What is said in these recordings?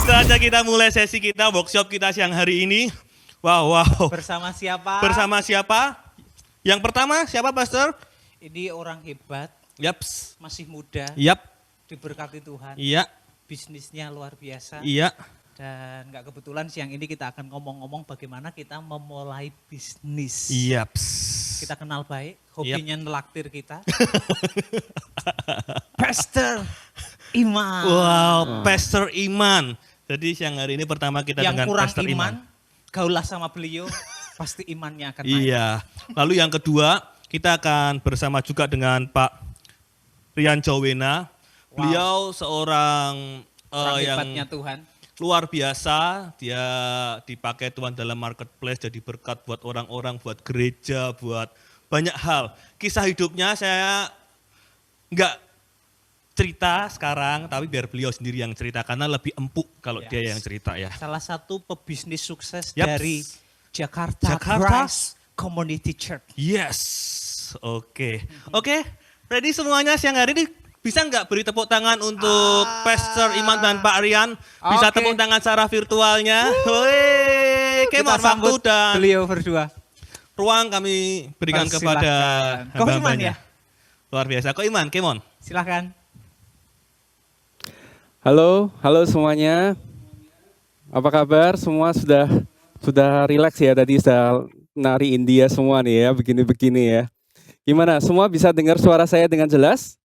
Saatnya kita mulai sesi kita, workshop kita siang hari ini. Wow. Bersama siapa? Bersama siapa? Yang pertama siapa, Pastor? Ini orang hebat, Yaps. masih muda, Yap. diberkati Tuhan, Iya. bisnisnya luar biasa. Iya. Dan nggak kebetulan siang ini kita akan ngomong-ngomong bagaimana kita memulai bisnis. Yaps. Kita kenal baik, hobinya nelaktir kita. Pastor Iman. Wow, Pastor Iman. Jadi siang hari ini pertama kita Yang dengan kurang Pastor Iman. Gaulah sama beliau, pasti imannya akan naik. Iya. Lalu yang kedua, kita akan bersama juga dengan Pak Rian Jowena. Beliau seorang Orang yang hebatnya Tuhan. luar biasa. Dia dipakai Tuhan dalam marketplace, jadi berkat buat orang-orang, buat gereja, buat banyak hal. Kisah hidupnya saya nggak cerita sekarang, tapi biar beliau sendiri yang cerita karena lebih empuk kalau Yes. dia yang cerita ya. Salah satu pebisnis sukses Yaps. dari Jakarta Jakarta Christ Community Church. Yes, oke, ready semuanya siang hari ini. Bisa nggak beri tepuk tangan untuk Pastor Iman dan Pak Rian? Bisa Oke. tepuk tangan secara virtualnya. Woi, Kita kemon waktu sambut dan beliau berdua. ruang kami berikan Persilakan. kepada Kok Iman hamba-hambanya. ya? Luar biasa. Kok Iman, kemon. Silahkan. Halo semuanya. Apa kabar? Semua sudah rileks ya, tadi sudah nari India semua nih ya, begini-begini ya. Gimana? Semua bisa dengar suara saya dengan jelas?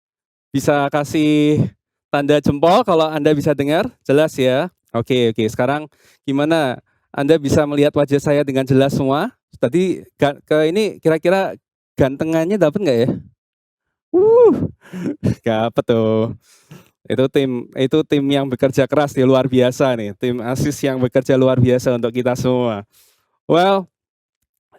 Bisa kasih tanda jempol kalau Anda bisa dengar? Jelas ya? Oke. Sekarang gimana? Anda bisa melihat wajah saya dengan jelas semua? Tadi ini kira-kira gantengannya dapat nggak ya? Dapat tuh. Itu tim yang bekerja keras nih, luar biasa nih. Tim ASIS yang bekerja luar biasa untuk kita semua. Well,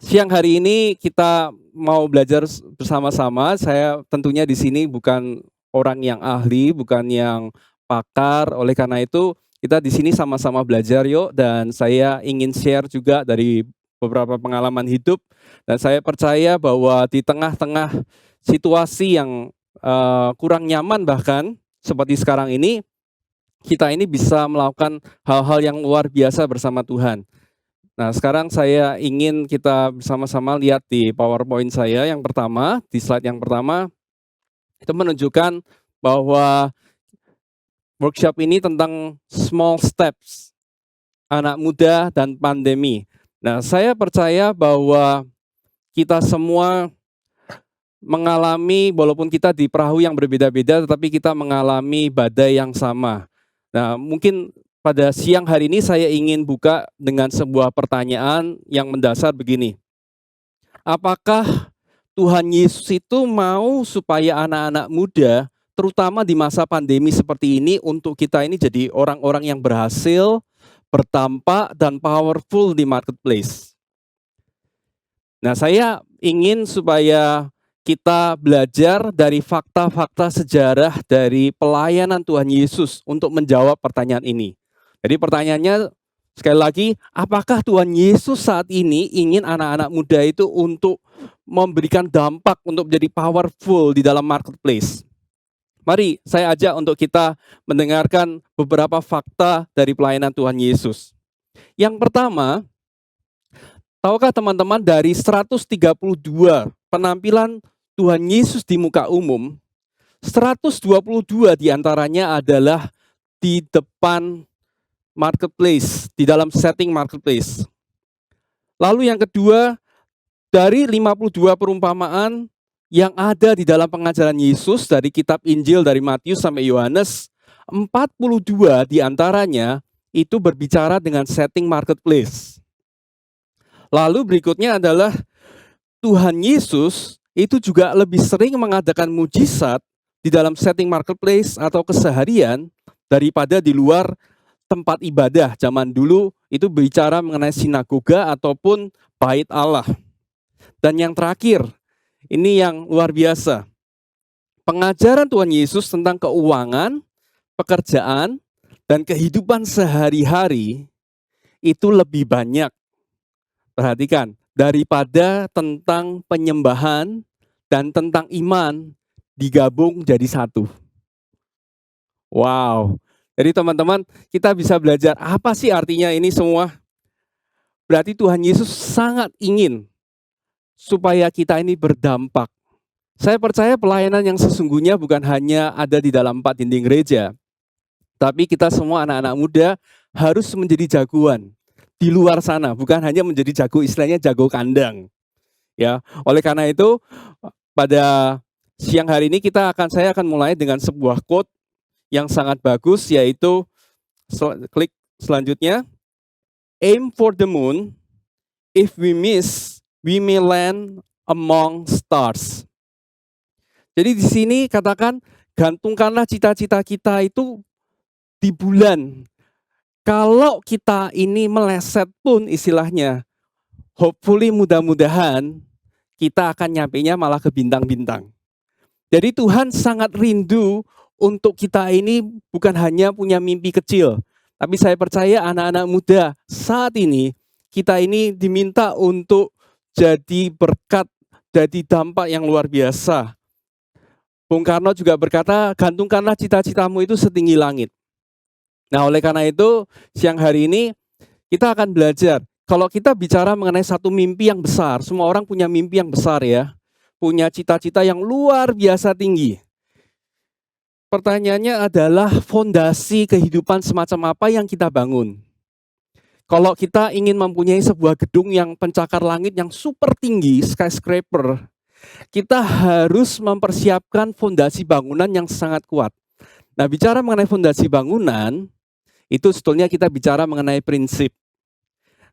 siang hari ini kita mau belajar bersama-sama. Saya tentunya di sini bukan orang yang ahli, bukan yang pakar. Oleh karena itu, kita di sini sama-sama belajar yuk. Dan saya ingin share juga dari beberapa pengalaman hidup. Dan saya percaya bahwa di tengah-tengah situasi yang kurang nyaman bahkan, seperti sekarang ini, kita ini bisa melakukan hal-hal yang luar biasa bersama Tuhan. Nah, sekarang saya ingin kita bersama-sama lihat di PowerPoint saya yang pertama, di slide yang pertama, itu menunjukkan bahwa workshop ini tentang small steps, anak muda dan pandemi. Nah, saya percaya bahwa kita semua mengalami, walaupun kita di perahu yang berbeda-beda, tetapi kita mengalami badai yang sama. Nah, mungkin pada siang hari ini saya ingin buka dengan sebuah pertanyaan yang mendasar begini. Apakah Tuhan Yesus itu mau supaya anak-anak muda, terutama di masa pandemi seperti ini, untuk kita ini jadi orang-orang yang berhasil, bertampak, dan powerful di marketplace? Nah, saya ingin supaya kita belajar dari fakta-fakta sejarah dari pelayanan Tuhan Yesus untuk menjawab pertanyaan ini. Jadi pertanyaannya sekali lagi, apakah Tuhan Yesus saat ini ingin anak-anak muda itu untuk memberikan dampak untuk menjadi powerful di dalam marketplace? Mari saya ajak untuk kita mendengarkan beberapa fakta dari pelayanan Tuhan Yesus. Yang pertama, tahukah teman-teman dari 132 penampilan Tuhan Yesus di muka umum, 122 diantaranya adalah di depan marketplace, di dalam setting marketplace. Lalu yang kedua, dari 52 perumpamaan yang ada di dalam pengajaran Yesus dari kitab Injil dari Matius sampai Yohanes, 42 diantaranya itu berbicara dengan setting marketplace. Lalu berikutnya adalah Tuhan Yesus itu juga lebih sering mengadakan mujizat di dalam setting marketplace atau keseharian daripada di luar tempat ibadah. Zaman dulu itu bicara mengenai sinagoga ataupun bait Allah. Dan yang terakhir, ini yang luar biasa. Pengajaran Tuhan Yesus tentang keuangan, pekerjaan, dan kehidupan sehari-hari itu lebih banyak, perhatikan, daripada tentang penyembahan dan tentang iman digabung jadi satu. Wow. Jadi teman-teman, kita bisa belajar apa sih artinya ini semua. Berarti Tuhan Yesus sangat ingin supaya kita ini berdampak. Saya percaya pelayanan yang sesungguhnya bukan hanya ada di dalam 4 dinding gereja, tapi kita semua anak-anak muda harus menjadi jagoan di luar sana, bukan hanya menjadi jago, istilahnya jago kandang. Ya, oleh karena itu pada siang hari ini saya akan mulai dengan sebuah quote yang sangat bagus, yaitu klik selanjutnya. Aim for the moon, if we miss, we may land among stars. Jadi di sini katakan, gantungkanlah cita-cita kita itu di bulan. Kalau kita ini meleset pun istilahnya, hopefully mudah-mudahan kita akan nyampainya malah ke bintang-bintang. Jadi Tuhan sangat rindu untuk kita ini bukan hanya punya mimpi kecil, tapi saya percaya anak-anak muda saat ini, kita ini diminta untuk jadi berkat, jadi dampak yang luar biasa. Bung Karno juga berkata, gantungkanlah cita-citamu itu setinggi langit. Nah, oleh karena itu, siang hari ini kita akan belajar. Kalau kita bicara mengenai satu mimpi yang besar, semua orang punya mimpi yang besar ya. Punya cita-cita yang luar biasa tinggi. Pertanyaannya adalah fondasi kehidupan semacam apa yang kita bangun. Kalau kita ingin mempunyai sebuah gedung yang pencakar langit yang super tinggi, skyscraper, kita harus mempersiapkan fondasi bangunan yang sangat kuat. Nah, bicara mengenai fondasi bangunan, itu sebetulnya kita bicara mengenai prinsip.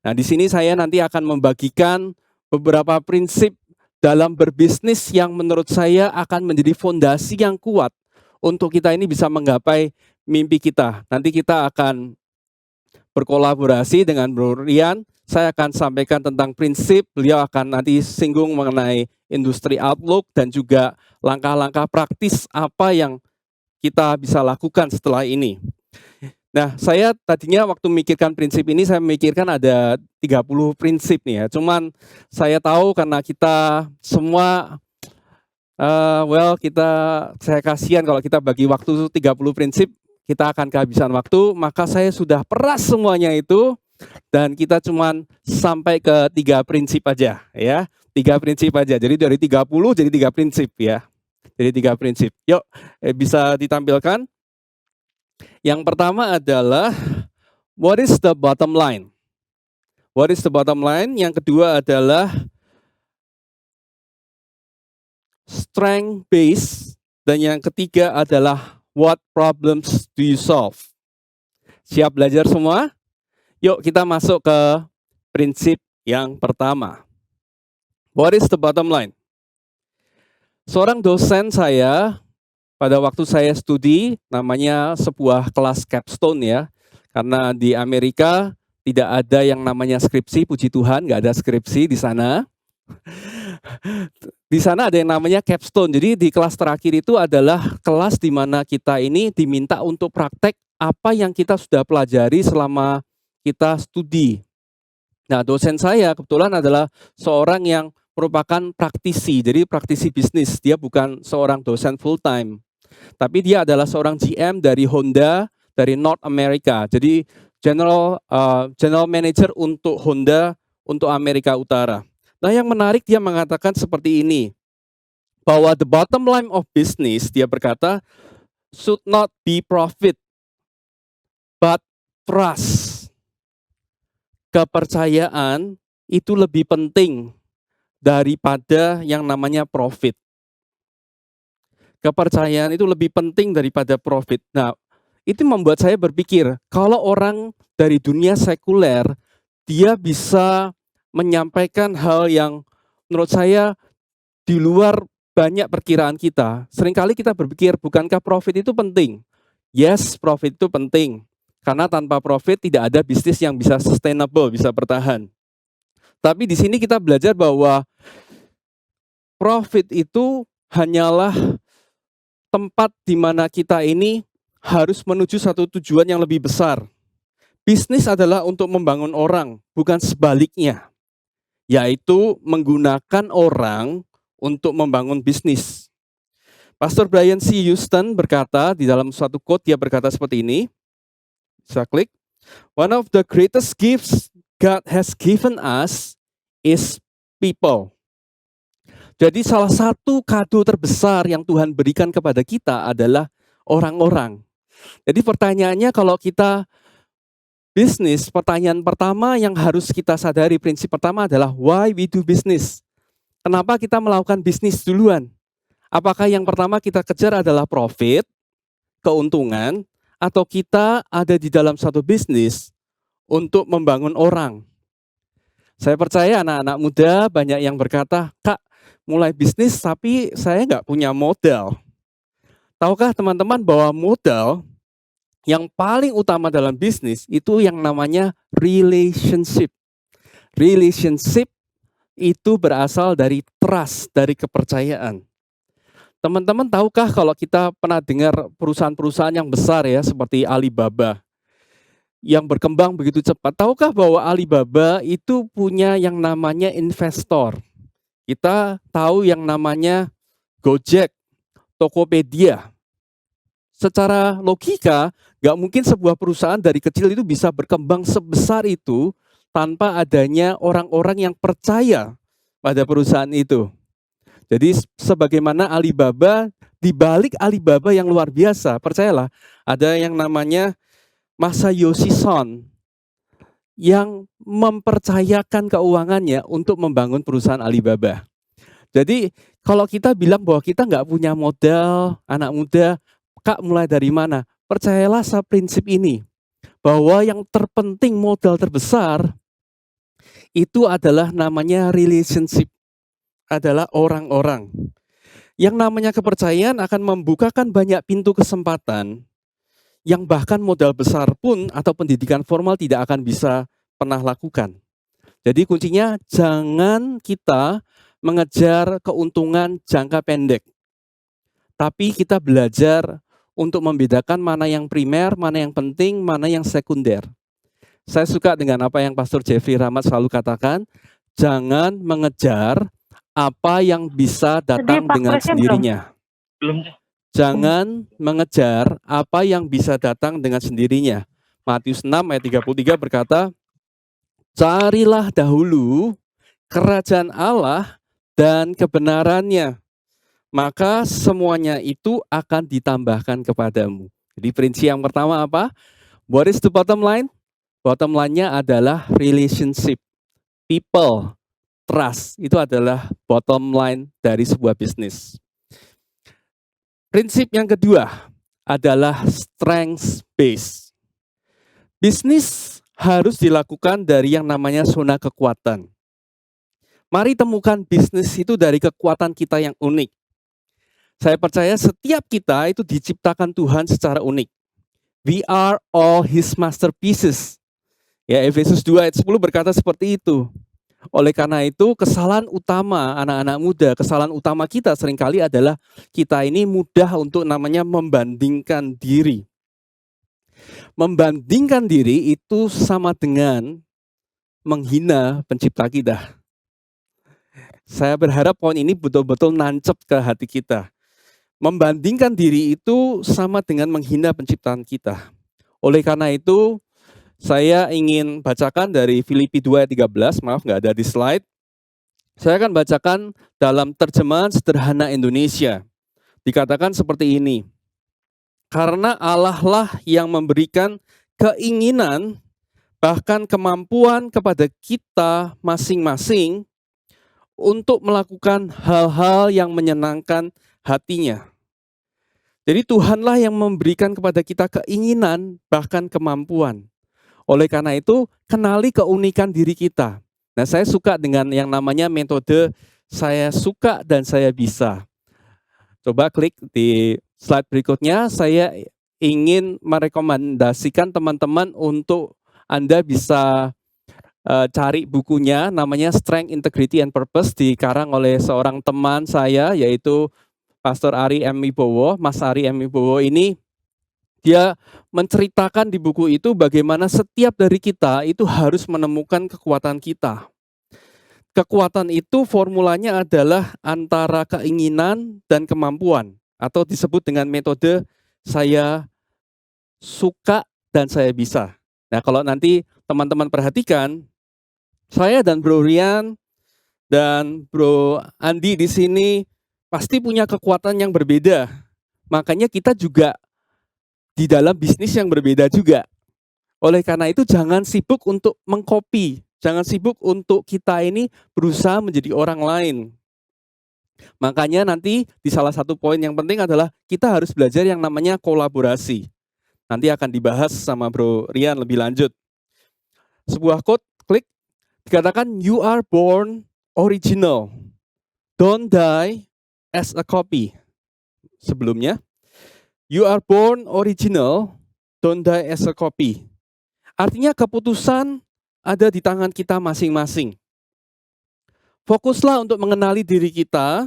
Nah, di sini saya nanti akan membagikan beberapa prinsip dalam berbisnis yang menurut saya akan menjadi fondasi yang kuat untuk kita ini bisa menggapai mimpi kita. Nanti kita akan berkolaborasi dengan Bro Rian. Saya akan sampaikan tentang prinsip, beliau akan nanti singgung mengenai industri outlook dan juga langkah-langkah praktis apa yang kita bisa lakukan setelah ini. Nah, saya tadinya waktu memikirkan prinsip ini, saya memikirkan ada 30 prinsip nih ya. Cuman saya tahu karena kita semua, saya kasihan kalau kita bagi waktu 30 prinsip, kita akan kehabisan waktu, maka saya sudah peras semuanya itu, dan kita cuman sampai ke 3 prinsip aja ya. 3 prinsip aja, jadi dari 30 jadi 3 prinsip ya. Jadi 3 prinsip. Yuk, bisa ditampilkan. Yang pertama adalah what is the bottom line? What is the bottom line? Yang kedua adalah strength base, dan yang ketiga adalah what problems do you solve? Siap belajar semua? Yuk kita masuk ke prinsip yang pertama. What is the bottom line? Seorang dosen saya pada waktu saya studi, namanya sebuah kelas capstone ya, karena di Amerika tidak ada yang namanya skripsi, puji Tuhan nggak ada skripsi di sana. Di sana ada yang namanya capstone, jadi di kelas terakhir itu adalah kelas di mana kita ini diminta untuk praktek apa yang kita sudah pelajari selama kita studi. Nah, dosen saya kebetulan adalah seorang yang merupakan praktisi, jadi praktisi bisnis, dia bukan seorang dosen full time. Tapi dia adalah seorang GM dari Honda dari North America. Jadi general manager untuk Honda untuk Amerika Utara. Nah, yang menarik dia mengatakan seperti ini, bahwa the bottom line of business, dia berkata, should not be profit, but trust. Kepercayaan itu lebih penting daripada yang namanya profit. Kepercayaan itu lebih penting daripada profit. Nah, itu membuat saya berpikir, kalau orang dari dunia sekuler, dia bisa menyampaikan hal yang menurut saya di luar banyak perkiraan kita. Seringkali kita berpikir, bukankah profit itu penting? Yes, profit itu penting. Karena tanpa profit tidak ada bisnis yang bisa sustainable, bisa bertahan. Tapi di sini kita belajar bahwa profit itu hanyalah tempat di mana kita ini harus menuju satu tujuan yang lebih besar. Bisnis adalah untuk membangun orang, bukan sebaliknya. Yaitu menggunakan orang untuk membangun bisnis. Pastor Brian C. Houston berkata, di dalam suatu quote dia berkata seperti ini, bisa klik, "One of the greatest gifts God has given us is people." Jadi salah satu kado terbesar yang Tuhan berikan kepada kita adalah orang-orang. Jadi pertanyaannya kalau kita bisnis, pertanyaan pertama yang harus kita sadari, prinsip pertama adalah why we do business. Kenapa kita melakukan bisnis duluan? Apakah yang pertama kita kejar adalah profit, keuntungan, atau kita ada di dalam satu bisnis untuk membangun orang? Saya percaya anak-anak muda banyak yang berkata, "Kak, mulai bisnis tapi saya nggak punya modal." Tahukah teman-teman bahwa modal yang paling utama dalam bisnis itu yang namanya relationship. Relationship itu berasal dari trust, dari kepercayaan. Teman-teman tahukah kalau kita pernah dengar perusahaan-perusahaan yang besar ya seperti Alibaba yang berkembang begitu cepat. Tahukah bahwa Alibaba itu punya yang namanya investor? Kita tahu yang namanya Gojek, Tokopedia. Secara logika, nggak mungkin sebuah perusahaan dari kecil itu bisa berkembang sebesar itu tanpa adanya orang-orang yang percaya pada perusahaan itu. Jadi sebagaimana Alibaba, di balik Alibaba yang luar biasa, percayalah, ada yang namanya Masayoshi Son yang mempercayakan keuangannya untuk membangun perusahaan Alibaba. Jadi kalau kita bilang bahwa kita nggak punya modal, anak muda, Kak mulai dari mana? Percayalah prinsip ini, bahwa yang terpenting modal terbesar itu adalah namanya relationship, adalah orang-orang. Yang namanya kepercayaan akan membukakan banyak pintu kesempatan yang bahkan modal besar pun atau pendidikan formal tidak akan bisa pernah lakukan. Jadi kuncinya jangan kita mengejar keuntungan jangka pendek. Tapi kita belajar untuk membedakan mana yang primer, mana yang penting, mana yang sekunder. Saya suka dengan apa yang Pastor Jeffrey Rahmat selalu katakan, jangan mengejar apa yang bisa datang dengan sendirinya. Belum. Jangan mengejar apa yang bisa datang dengan sendirinya. Matius 6 ayat 33 berkata, "Carilah dahulu kerajaan Allah dan kebenarannya, maka semuanya itu akan ditambahkan kepadamu." Jadi prinsip yang pertama apa? What is the bottom line? Bottom line-nya adalah relationship, people, trust. Itu adalah bottom line dari sebuah bisnis. Prinsip yang kedua adalah strength base. Bisnis harus dilakukan dari yang namanya zona kekuatan. Mari temukan bisnis itu dari kekuatan kita yang unik. Saya percaya setiap kita itu diciptakan Tuhan secara unik. We are all His masterpieces. Ya, Efesus 2 ayat 10 berkata seperti itu. Oleh karena itu, kesalahan utama anak-anak muda, kesalahan utama kita seringkali adalah kita ini mudah untuk namanya membandingkan diri. Membandingkan diri itu sama dengan menghina pencipta kita. Saya berharap poin ini betul-betul nancep ke hati kita. Membandingkan diri itu sama dengan menghina penciptaan kita. Oleh karena itu, saya ingin bacakan dari Filipi 2 ayat 13, maaf nggak ada di slide. Saya akan bacakan dalam terjemahan sederhana Indonesia. Dikatakan seperti ini. Karena Allah lah yang memberikan keinginan, bahkan kemampuan kepada kita masing-masing untuk melakukan hal-hal yang menyenangkan hatinya. Jadi Tuhanlah yang memberikan kepada kita keinginan, bahkan kemampuan. Oleh karena itu, kenali keunikan diri kita. Nah, saya suka dengan yang namanya metode saya suka dan saya bisa. Coba klik di slide berikutnya, saya ingin merekomendasikan teman-teman untuk Anda bisa cari bukunya, namanya Strength, Integrity, and Purpose, dikarang oleh seorang teman saya, yaitu Pastor Ari M. Wibowo. Mas Ari M. Wibowo ini, dia menceritakan di buku itu bagaimana setiap dari kita itu harus menemukan kekuatan kita. Kekuatan itu formulanya adalah antara keinginan dan kemampuan, atau disebut dengan metode saya suka dan saya bisa. Nah, kalau nanti teman-teman perhatikan, saya dan Bro Rian dan Bro Andi di sini pasti punya kekuatan yang berbeda. Makanya kita juga di dalam bisnis yang berbeda juga. Oleh karena itu jangan sibuk untuk mengcopy, jangan sibuk untuk kita ini berusaha menjadi orang lain. Makanya nanti di salah satu poin yang penting adalah kita harus belajar yang namanya kolaborasi. Nanti akan dibahas sama Bro Rian lebih lanjut. Sebuah quote, klik, dikatakan you are born original, don't die as a copy. Sebelumnya, you are born original, don't die as a copy. Artinya keputusan ada di tangan kita masing-masing. Fokuslah untuk mengenali diri kita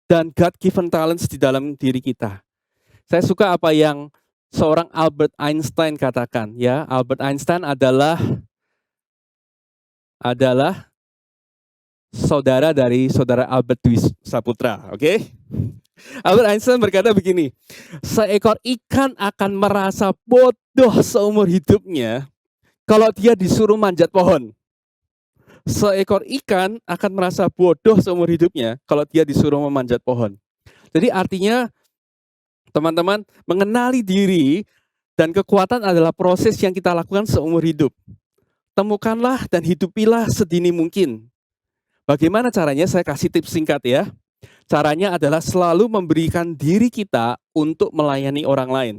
dan God-given talents di dalam diri kita. Saya suka apa yang seorang Albert Einstein katakan. Ya, Albert Einstein adalah saudara dari saudara Albert Dwi Saputra. Oke? Albert Einstein berkata begini, seekor ikan akan merasa bodoh seumur hidupnya kalau dia disuruh manjat pohon. Seekor ikan akan merasa bodoh seumur hidupnya kalau dia disuruh memanjat pohon. Jadi artinya teman-teman, mengenali diri dan kekuatan adalah proses yang kita lakukan seumur hidup. Temukanlah dan hidupilah sedini mungkin. Bagaimana caranya? Saya kasih tips singkat ya. Caranya adalah selalu memberikan diri kita untuk melayani orang lain.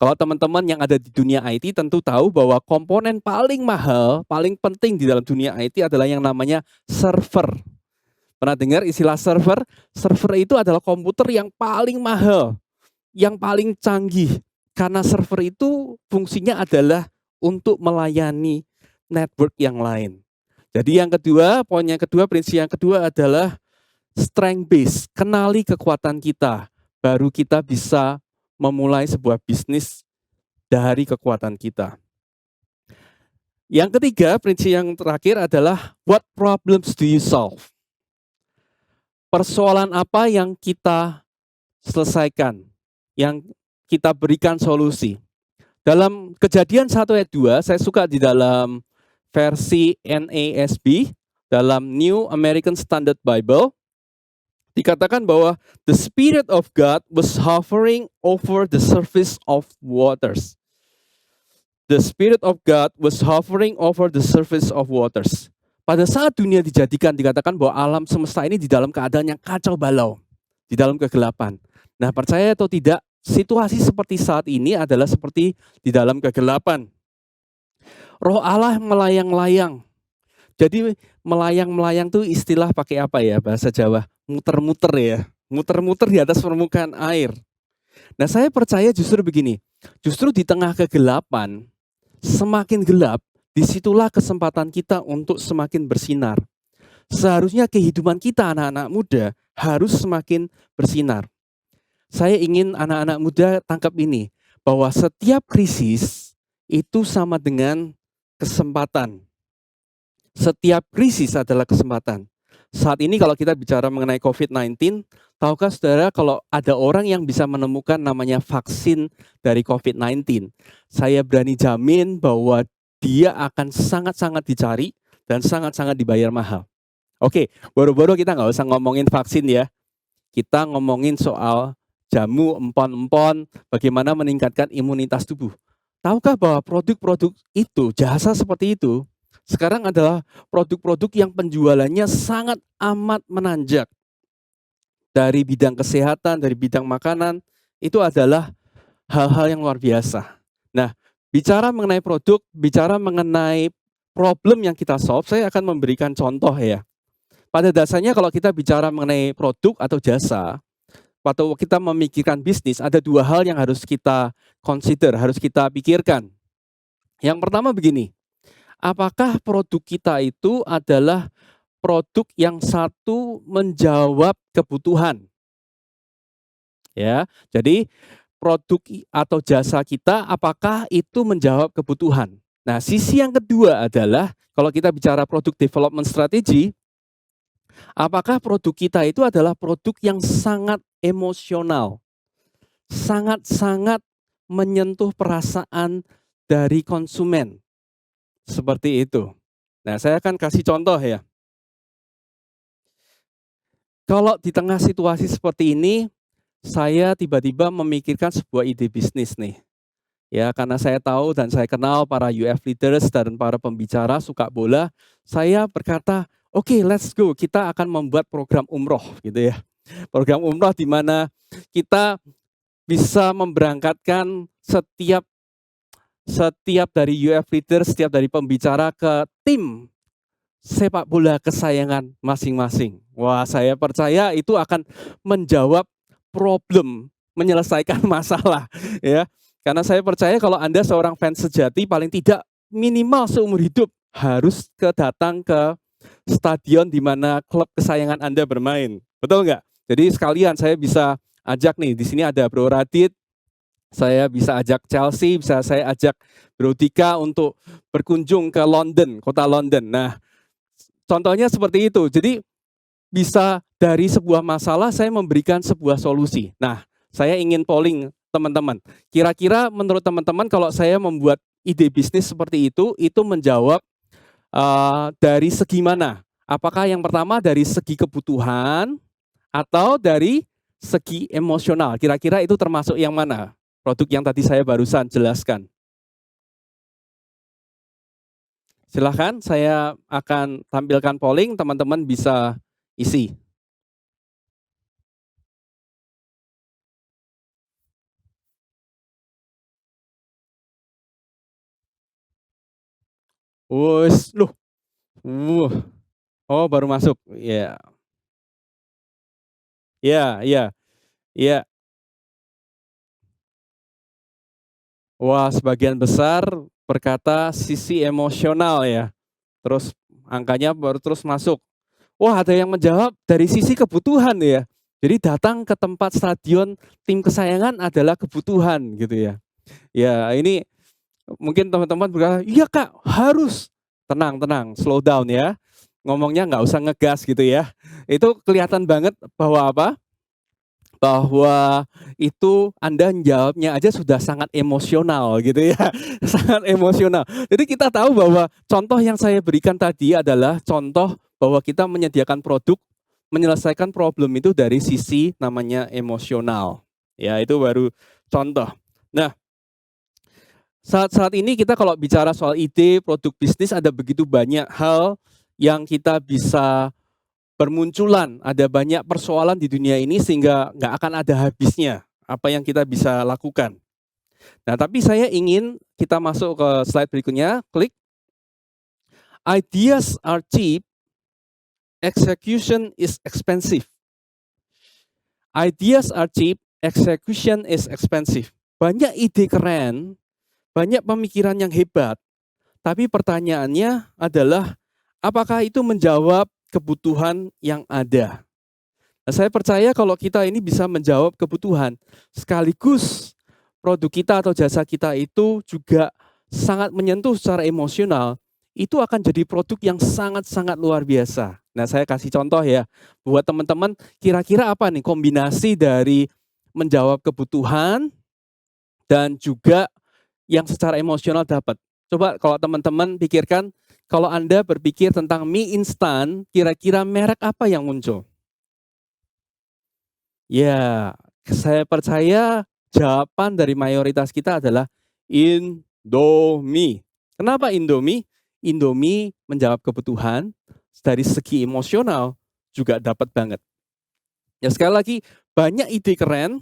Kalau teman-teman yang ada di dunia IT tentu tahu bahwa komponen paling mahal, paling penting di dalam dunia IT adalah yang namanya server. Pernah dengar istilah server? Server itu adalah komputer yang paling mahal, yang paling canggih. Karena server itu fungsinya adalah untuk melayani network yang lain. Jadi yang kedua, poin yang kedua, prinsip yang kedua adalah strength base. Kenali kekuatan kita, baru kita bisa memulai sebuah bisnis dari kekuatan kita. Yang ketiga, prinsip yang terakhir adalah what problems do you solve? Persoalan apa yang kita selesaikan, yang kita berikan solusi. Dalam Kejadian 1 ayat 2, saya suka di dalam versi NASB, dalam New American Standard Bible, dikatakan bahwa the Spirit of God was hovering over the surface of waters. The Spirit of God was hovering over the surface of waters. Pada saat dunia dijadikan, dikatakan bahwa alam semesta ini di dalam keadaan yang kacau balau, di dalam kegelapan. Nah, percaya atau tidak, situasi seperti saat ini adalah seperti di dalam kegelapan. Roh Allah melayang-layang. Jadi melayang-melayang itu istilah pakai apa ya bahasa Jawa? Muter-muter ya. Muter-muter di atas permukaan air. Nah, saya percaya justru begini. Justru di tengah kegelapan, semakin gelap, disitulah kesempatan kita untuk semakin bersinar. Seharusnya kehidupan kita anak-anak muda harus semakin bersinar. Saya ingin anak-anak muda tangkap ini, bahwa setiap krisis itu sama dengan kesempatan. Setiap krisis adalah kesempatan. Saat ini kalau kita bicara mengenai COVID-19, tahukah saudara kalau ada orang yang bisa menemukan namanya vaksin dari COVID-19, saya berani jamin bahwa dia akan sangat-sangat dicari dan sangat-sangat dibayar mahal. Oke, boro-boro kita nggak usah ngomongin vaksin ya. Kita ngomongin soal jamu, empon-empon, bagaimana meningkatkan imunitas tubuh. Tahukah bahwa produk-produk itu, jasa seperti itu, sekarang adalah produk-produk yang penjualannya sangat amat menanjak. Dari bidang kesehatan, dari bidang makanan, itu adalah hal-hal yang luar biasa. Nah, bicara mengenai produk, bicara mengenai problem yang kita solve, saya akan memberikan contoh ya. Pada dasarnya kalau kita bicara mengenai produk atau jasa, waktu kita memikirkan bisnis, ada dua hal yang harus kita consider, harus kita pikirkan. Yang pertama begini, apakah produk kita itu adalah produk yang satu menjawab kebutuhan? Ya, jadi produk atau jasa kita apakah itu menjawab kebutuhan? Nah, sisi yang kedua adalah kalau kita bicara produk development strategy, apakah produk kita itu adalah produk yang sangat emosional, sangat-sangat menyentuh perasaan dari konsumen. Seperti itu. Nah, saya akan kasih contoh ya. Kalau di tengah situasi seperti ini, saya tiba-tiba memikirkan sebuah ide bisnis nih. Ya, karena saya tahu dan saya kenal para UF leaders dan para pembicara suka bola, saya berkata, oke, let's go, kita akan membuat program umroh gitu ya. Program umroh di mana kita bisa memberangkatkan setiap dari UF leaders, setiap dari pembicara ke tim sepak bola kesayangan masing-masing. Wah, saya percaya itu akan menjawab problem, menyelesaikan masalah ya. Karena saya percaya kalau Anda seorang fans sejati, paling tidak minimal seumur hidup harus datang ke stadion di mana klub kesayangan Anda bermain. Betul nggak? Jadi sekalian saya bisa ajak nih, di sini ada Bro Radit, saya bisa ajak Chelsea, bisa saya ajak Bro Dika untuk berkunjung ke London, kota London. Nah, contohnya seperti itu. Jadi bisa dari sebuah masalah saya memberikan sebuah solusi. Nah, saya ingin polling teman-teman. Kira-kira menurut teman-teman kalau saya membuat ide bisnis seperti itu menjawab dari segi mana? Apakah yang pertama dari segi kebutuhan atau dari segi emosional? Kira-kira itu termasuk yang mana? Produk yang tadi saya barusan jelaskan. Silahkan, saya akan tampilkan polling, teman-teman bisa isi. Wus, loh. Oh, baru masuk. Ya. Ya, ya. Ya. Wah, sebagian besar berkata sisi emosional ya. Terus angkanya baru terus masuk. Wah, ada yang menjawab dari sisi kebutuhan ya. Jadi datang ke tempat stadion tim kesayangan adalah kebutuhan gitu ya. Ya, ini mungkin teman-teman berkata, iya Kak, harus. Tenang, slow down ya. Ngomongnya nggak usah ngegas gitu ya. Itu kelihatan banget bahwa apa? Bahwa itu Anda jawabnya aja sudah sangat emosional gitu ya. Sangat emosional. Jadi kita tahu bahwa contoh yang saya berikan tadi adalah contoh bahwa kita menyediakan produk, menyelesaikan problem itu dari sisi namanya emosional. Ya, itu baru contoh. Nah, saat ini kita kalau bicara soal ide, produk bisnis ada begitu banyak hal yang kita bisa bermunculan, ada banyak persoalan di dunia ini sehingga nggak akan ada habisnya apa yang kita bisa lakukan. Nah, tapi saya ingin kita masuk ke slide berikutnya, klik. Ideas are cheap, execution is expensive. Ideas are cheap, execution is expensive. Banyak ide keren, banyak pemikiran yang hebat, tapi pertanyaannya adalah apakah itu menjawab kebutuhan yang ada? Nah, saya percaya kalau kita ini bisa menjawab kebutuhan, sekaligus produk kita atau jasa kita itu juga sangat menyentuh secara emosional, itu akan jadi produk yang sangat-sangat luar biasa. Nah, saya kasih contoh ya, buat teman-teman, kira-kira apa nih kombinasi dari menjawab kebutuhan dan juga yang secara emosional dapat. Coba kalau teman-teman pikirkan, kalau Anda berpikir tentang mie instan, kira-kira merek apa yang muncul? Ya, saya percaya jawaban dari mayoritas kita adalah Indomie. Kenapa Indomie? Indomie menjawab kebutuhan, dari segi emosional juga dapat banget. Ya, sekali lagi, banyak ide keren,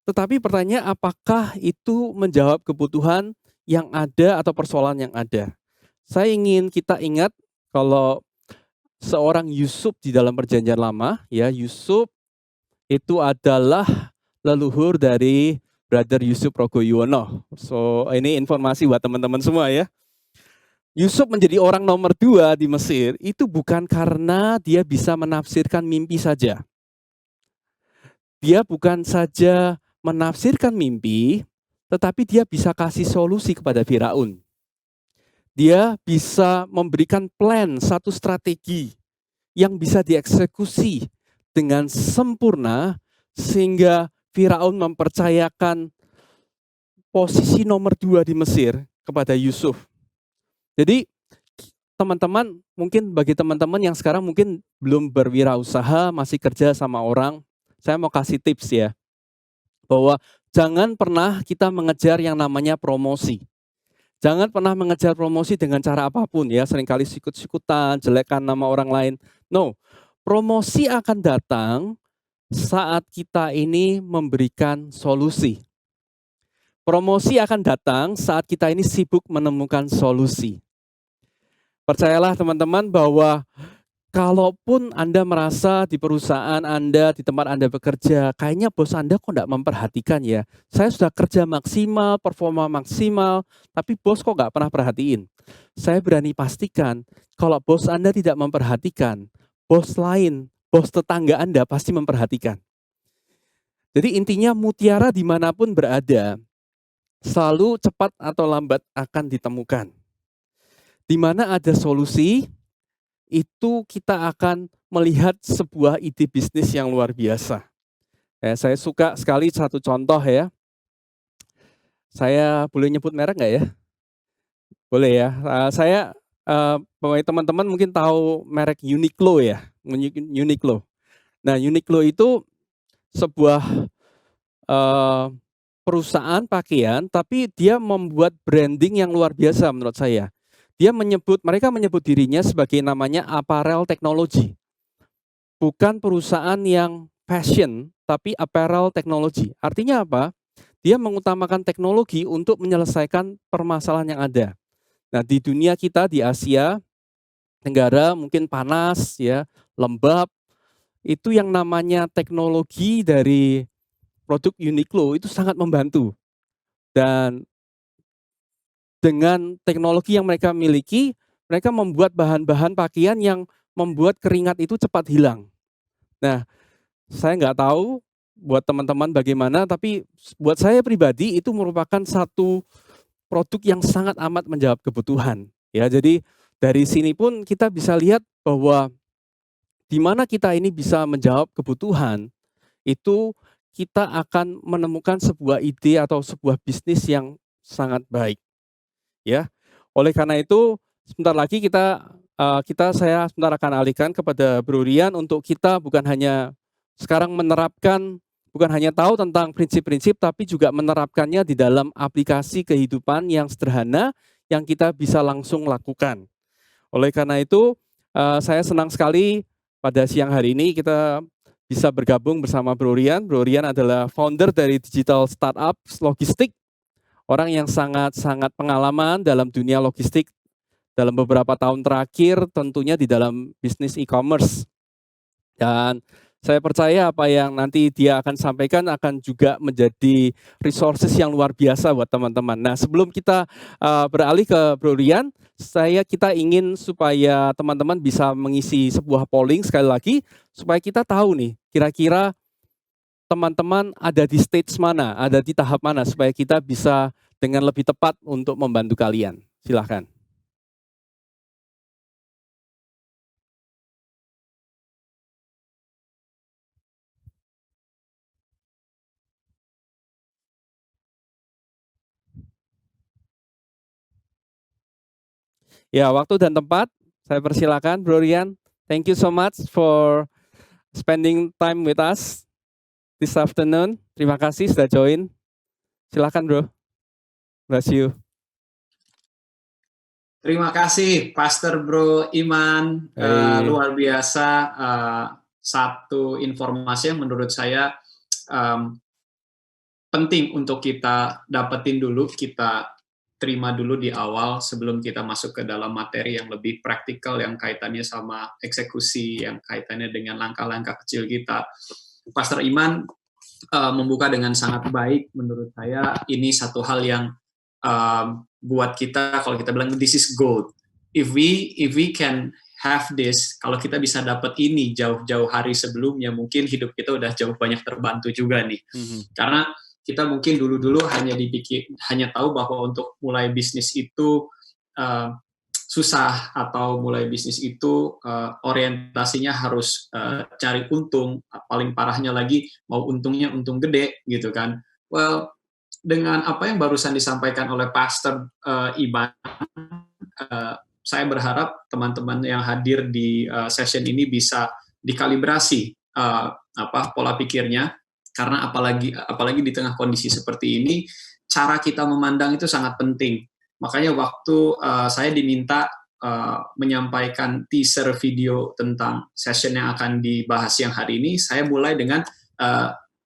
tetapi pertanyaan apakah itu menjawab kebutuhan yang ada atau persoalan yang ada. Saya ingin kita ingat kalau seorang Yusuf di dalam perjanjian lama, ya Yusuf itu adalah leluhur dari Brother Yusuf Progoyono. So ini informasi buat teman-teman semua ya. Yusuf menjadi orang nomor 2 di Mesir itu bukan karena dia bisa menafsirkan mimpi saja. Dia bukan saja menafsirkan mimpi, tetapi dia bisa kasih solusi kepada Firaun. Dia bisa memberikan plan, satu strategi yang bisa dieksekusi dengan sempurna sehingga Firaun mempercayakan posisi nomor 2 di Mesir kepada Yusuf. Jadi teman-teman, mungkin bagi teman-teman yang sekarang mungkin belum berwirausaha, masih kerja sama orang, saya mau kasih tips ya, bahwa jangan pernah kita mengejar yang namanya promosi. Jangan pernah mengejar promosi dengan cara apapun ya, seringkali sikut-sikutan, jelekkan nama orang lain. No, promosi akan datang saat kita ini memberikan solusi. Promosi akan datang saat kita ini sibuk menemukan solusi. Percayalah teman-teman bahwa kalaupun Anda merasa di perusahaan Anda, di tempat Anda bekerja, kayaknya bos Anda kok nggak memperhatikan ya. Saya sudah kerja maksimal, performa maksimal, tapi bos kok nggak pernah perhatiin. Saya berani pastikan kalau bos Anda tidak memperhatikan, bos lain, bos tetangga Anda pasti memperhatikan. Jadi intinya mutiara dimanapun berada, selalu cepat atau lambat akan ditemukan. Di mana ada solusi, itu kita akan melihat sebuah ide bisnis yang luar biasa. Saya suka sekali satu contoh ya. Saya boleh nyebut merek nggak ya? Boleh ya. Teman-teman mungkin tahu merek Uniqlo ya. Uniqlo. Nah, Uniqlo itu sebuah perusahaan pakaian, tapi dia membuat branding yang luar biasa menurut saya. Mereka menyebut dirinya sebagai namanya apparel technology. Bukan perusahaan yang fashion, tapi apparel technology. Artinya apa? Dia mengutamakan teknologi untuk menyelesaikan permasalahan yang ada. Nah, di dunia kita di Asia Tenggara mungkin panas ya, lembab. Itu yang namanya teknologi dari produk Uniqlo itu sangat membantu. Dan dengan teknologi yang mereka miliki, mereka membuat bahan-bahan pakaian yang membuat keringat itu cepat hilang. Nah, saya nggak tahu buat teman-teman bagaimana, tapi buat saya pribadi itu merupakan satu produk yang sangat amat menjawab kebutuhan. Ya, jadi dari sini pun kita bisa lihat bahwa di mana kita ini bisa menjawab kebutuhan, itu kita akan menemukan sebuah ide atau sebuah bisnis yang sangat baik. Ya, oleh karena itu sebentar lagi saya sebentar akan alihkan kepada Bro Rian untuk kita bukan hanya sekarang bukan hanya tahu tentang prinsip-prinsip, tapi juga menerapkannya di dalam aplikasi kehidupan yang sederhana yang kita bisa langsung lakukan. Oleh karena itu, saya senang sekali pada siang hari ini kita bisa bergabung bersama Bro Rian. Bro Rian adalah founder dari digital startup logistik, orang yang sangat-sangat pengalaman dalam dunia logistik dalam beberapa tahun terakhir, tentunya di dalam bisnis e-commerce. Dan saya percaya apa yang nanti dia akan sampaikan akan juga menjadi resources yang luar biasa buat teman-teman. Nah, sebelum kita beralih ke Bro Rian, kita ingin supaya teman-teman bisa mengisi sebuah polling sekali lagi, supaya kita tahu nih, kira-kira teman-teman ada di stage mana, ada di tahap mana, supaya kita bisa dengan lebih tepat untuk membantu kalian. Silahkan. Ya, waktu dan tempat, saya persilakan Bro Rian. Thank you so much for spending time with us this afternoon. Terima kasih sudah join. Silakan Bro. Bless you. Terima kasih Pastor Bro Iman, luar biasa. Satu informasi yang menurut saya penting untuk kita dapetin dulu, kita terima dulu di awal sebelum kita masuk ke dalam materi yang lebih praktikal yang kaitannya sama eksekusi, yang kaitannya dengan langkah-langkah kecil kita. Pastor Iman membuka dengan sangat baik. Menurut saya ini satu hal yang buat kita, kalau kita bilang this is gold. If we can have this, kalau kita bisa dapat ini jauh-jauh hari sebelumnya, mungkin hidup kita udah jauh banyak terbantu juga nih. Karena kita mungkin dulu-dulu hanya tahu bahwa untuk mulai bisnis itu susah, atau mulai bisnis itu orientasinya harus cari untung, paling parahnya lagi mau untungnya untung gede gitu kan. Well, dengan apa yang barusan disampaikan oleh Pastor Iman, saya berharap teman-teman yang hadir di session ini bisa dikalibrasi pola pikirnya, karena apalagi di tengah kondisi seperti ini, cara kita memandang itu sangat penting. Makanya waktu saya diminta menyampaikan teaser video tentang session yang akan dibahas siang hari ini, saya mulai dengan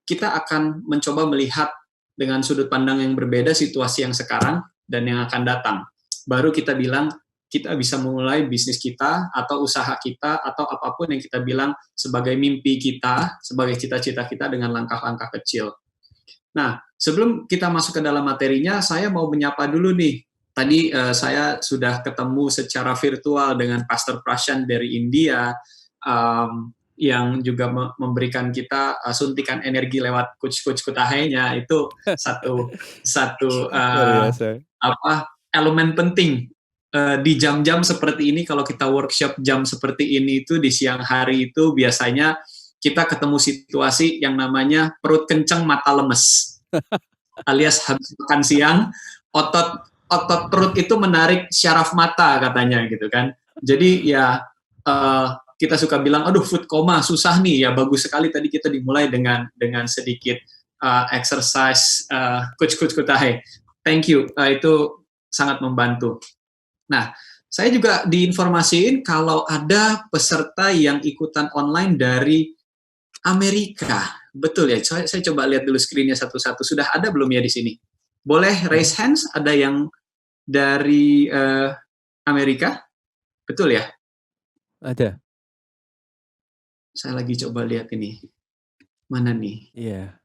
kita akan mencoba melihat dengan sudut pandang yang berbeda situasi yang sekarang dan yang akan datang. Baru kita bilang kita bisa memulai bisnis kita atau usaha kita atau apapun yang kita bilang sebagai mimpi kita, sebagai cita-cita kita dengan langkah-langkah kecil. Nah, sebelum kita masuk ke dalam materinya, saya mau menyapa dulu nih. Tadi saya sudah ketemu secara virtual dengan Pastor Prashan dari India, yang juga memberikan kita suntikan energi lewat coach Kutahenya. Itu satu elemen penting di jam-jam seperti ini. Kalau kita workshop jam seperti ini itu di siang hari itu biasanya kita ketemu situasi yang namanya perut kencang mata lemes, alias habis makan siang otot perut itu menarik syaraf mata katanya gitu kan. Jadi ya kita suka bilang aduh food coma susah nih, ya bagus sekali tadi kita dimulai dengan sedikit exercise coach Kutahe. Thank you, itu sangat membantu. Nah, saya juga diinformasiin kalau ada peserta yang ikutan online dari Amerika. Betul ya? Saya coba lihat dulu screen-nya satu-satu. Sudah ada belum ya di sini? Boleh raise hands? Ada yang dari Amerika? Betul ya? Ada. Saya lagi coba lihat ini. Mana nih? Iya.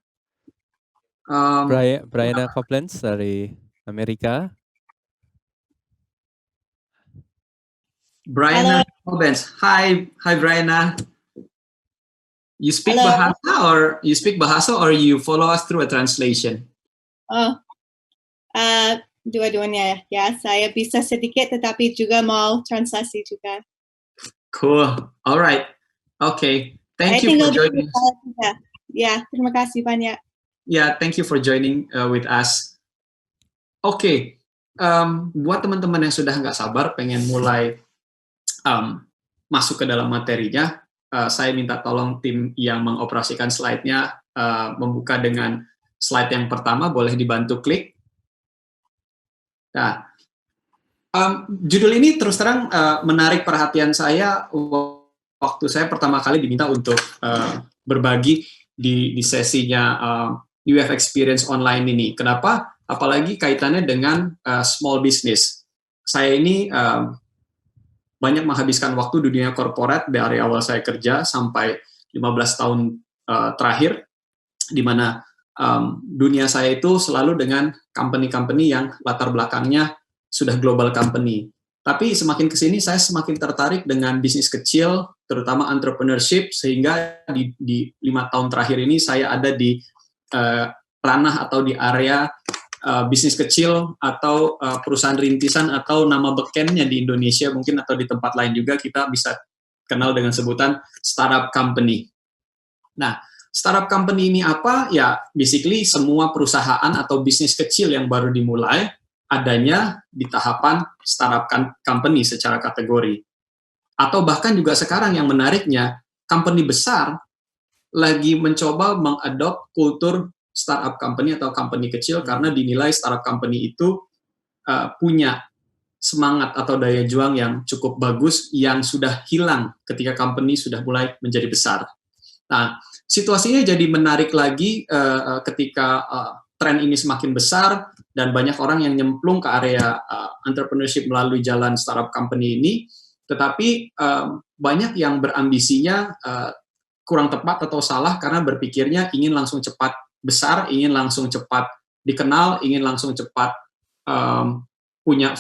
Brianna Koblenz dari Amerika. Brianna Koblenz. Hi Brianna. You speak Hello. Bahasa or you follow us through a translation? Oh, dua-duanya ya. Saya bisa sedikit, tetapi juga mau translasi juga. Cool. Alright. Okay. Thank you for joining. Ya, terima kasih banyak. Yeah, thank you for joining with us. Okay. Buat teman-teman yang sudah nggak sabar pengen mulai masuk ke dalam materinya, saya minta tolong tim yang mengoperasikan slide-nya membuka dengan slide yang pertama, boleh dibantu klik. Nah, judul ini terus terang menarik perhatian saya waktu saya pertama kali diminta untuk berbagi di sesinya UF Experience Online ini. Kenapa? Apalagi kaitannya dengan small business. Saya ini banyak menghabiskan waktu di dunia korporat dari awal saya kerja sampai 15 tahun terakhir, di mana dunia saya itu selalu dengan company-company yang latar belakangnya sudah global company. Tapi semakin kesini saya semakin tertarik dengan bisnis kecil, terutama entrepreneurship, sehingga di 5 tahun terakhir ini saya ada di ranah atau di area bisnis kecil atau perusahaan rintisan atau nama bekennya di Indonesia mungkin atau di tempat lain juga kita bisa kenal dengan sebutan startup company. Nah, startup company ini apa? Ya, basically semua perusahaan atau bisnis kecil yang baru dimulai adanya di tahapan startup company secara kategori. Atau bahkan juga sekarang yang menariknya, company besar lagi mencoba mengadop kultur startup company atau company kecil karena dinilai startup company itu punya semangat atau daya juang yang cukup bagus yang sudah hilang ketika company sudah mulai menjadi besar. Nah, situasinya jadi menarik lagi ketika tren ini semakin besar dan banyak orang yang nyemplung ke area entrepreneurship melalui jalan startup company ini, tetapi banyak yang berambisinya kurang tepat atau salah karena berpikirnya ingin langsung cepat besar, ingin langsung cepat dikenal, ingin langsung cepat punya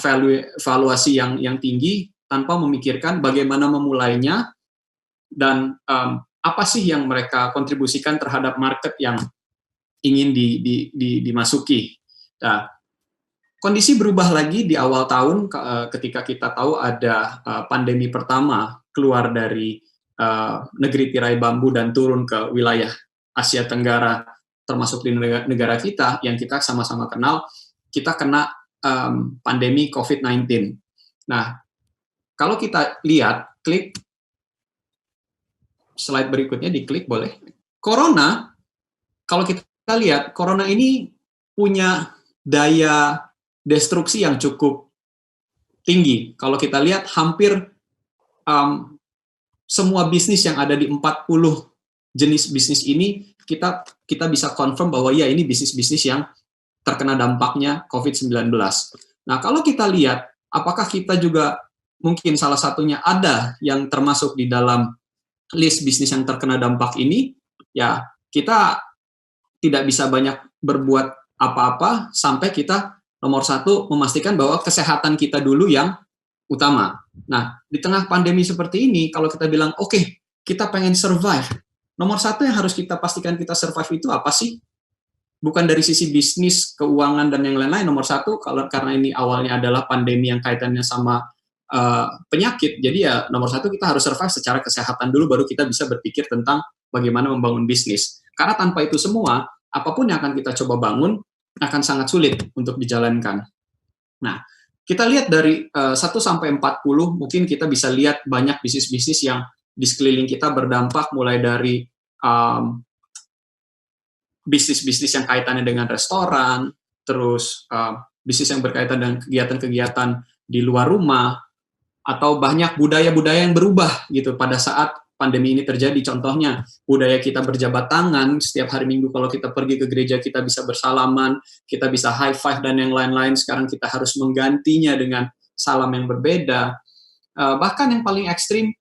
valuasi yang tinggi tanpa memikirkan bagaimana memulainya dan apa sih yang mereka kontribusikan terhadap market yang ingin dimasuki. Nah, kondisi berubah lagi di awal tahun ketika kita tahu ada pandemi pertama keluar dari negeri tirai bambu dan turun ke wilayah Asia Tenggara, termasuk di negara kita yang kita sama-sama kenal, kita kena pandemi COVID-19. Nah, kalau kita lihat, klik slide berikutnya, diklik boleh. Corona, kalau kita lihat, Corona ini punya daya destruksi yang cukup tinggi. Kalau kita lihat, hampir semua bisnis yang ada di 40 jenis bisnis ini, kita bisa confirm bahwa ya ini bisnis-bisnis yang terkena dampaknya COVID-19. Nah, kalau kita lihat, apakah kita juga mungkin salah satunya ada yang termasuk di dalam list bisnis yang terkena dampak ini, ya kita tidak bisa banyak berbuat apa-apa sampai kita nomor satu memastikan bahwa kesehatan kita dulu yang utama. Nah, di tengah pandemi seperti ini, kalau kita bilang, oke, kita pengen survive, nomor satu yang harus kita pastikan kita survive itu apa sih? Bukan dari sisi bisnis, keuangan, dan yang lain-lain. Nomor satu, karena ini awalnya adalah pandemi yang kaitannya sama penyakit, jadi ya nomor satu kita harus survive secara kesehatan dulu, baru kita bisa berpikir tentang bagaimana membangun bisnis. Karena tanpa itu semua, apapun yang akan kita coba bangun, akan sangat sulit untuk dijalankan. Nah, kita lihat dari 1 sampai 40, mungkin kita bisa lihat banyak bisnis-bisnis yang di sekeliling kita berdampak, mulai dari bisnis-bisnis yang kaitannya dengan restoran, terus bisnis yang berkaitan dengan kegiatan-kegiatan di luar rumah, atau banyak budaya-budaya yang berubah gitu pada saat pandemi ini terjadi. Contohnya, budaya kita berjabat tangan, setiap hari Minggu kalau kita pergi ke gereja kita bisa bersalaman, kita bisa high five dan yang lain-lain, sekarang kita harus menggantinya dengan salam yang berbeda. Bahkan yang paling ekstrim,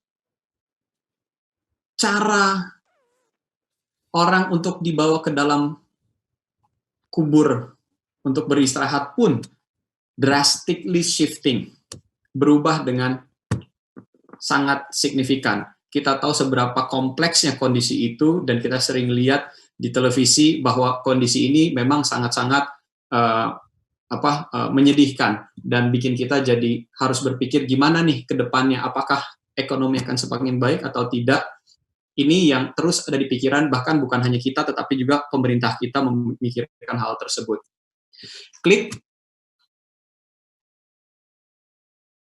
cara orang untuk dibawa ke dalam kubur untuk beristirahat pun drastically shifting, berubah dengan sangat signifikan. Kita tahu seberapa kompleksnya kondisi itu, dan kita sering lihat di televisi bahwa kondisi ini memang sangat-sangat menyedihkan dan bikin kita jadi harus berpikir gimana nih ke depannya, apakah ekonomi akan semakin baik atau tidak. Ini yang terus ada di pikiran, bahkan bukan hanya kita, tetapi juga pemerintah kita memikirkan hal tersebut. Klik.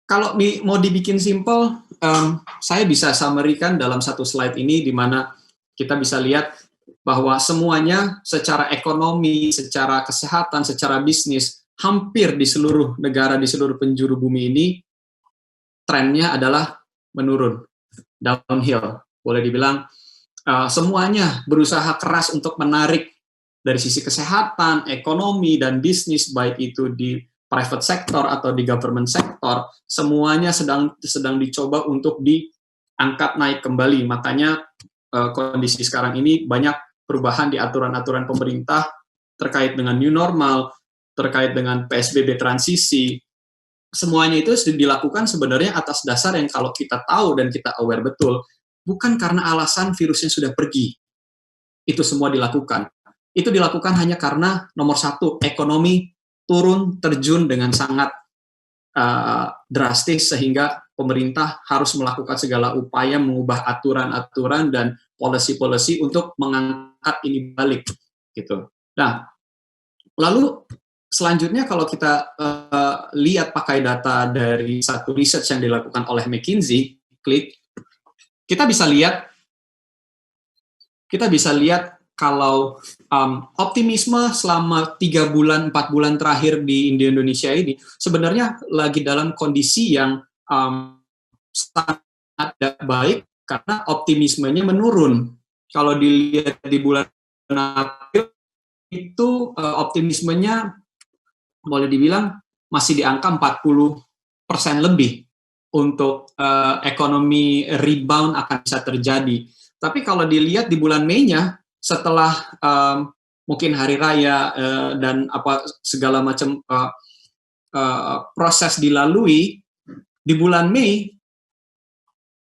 Kalau mau dibikin simple, saya bisa summary-kan dalam satu slide ini, di mana kita bisa lihat bahwa semuanya secara ekonomi, secara kesehatan, secara bisnis, hampir di seluruh negara, di seluruh penjuru bumi ini, trennya adalah menurun, downhill. Boleh dibilang, semuanya berusaha keras untuk menarik dari sisi kesehatan, ekonomi, dan bisnis, baik itu di private sector atau di government sector, semuanya sedang dicoba untuk diangkat naik kembali. Makanya kondisi sekarang ini banyak perubahan di aturan-aturan pemerintah terkait dengan new normal, terkait dengan PSBB transisi. Semuanya itu sudah dilakukan sebenarnya atas dasar yang kalau kita tahu dan kita aware betul, bukan karena alasan virusnya sudah pergi. Itu semua dilakukan. Itu dilakukan hanya karena nomor satu, ekonomi turun terjun dengan sangat drastis, sehingga pemerintah harus melakukan segala upaya mengubah aturan-aturan dan policy-policy untuk mengangkat ini balik gitu. Nah, lalu selanjutnya kalau kita lihat pakai data dari satu research yang dilakukan oleh McKinsey, klik, kita bisa lihat kalau optimisme selama 3 bulan, 4 bulan terakhir di Indonesia ini sebenarnya lagi dalam kondisi yang sangat baik, karena optimismenya menurun. Kalau dilihat di bulan April, itu optimismenya boleh dibilang masih di angka 40% lebih untuk ekonomi rebound akan bisa terjadi. Tapi kalau dilihat di bulan Mei-nya, setelah mungkin hari raya dan apa segala macam proses dilalui, di bulan Mei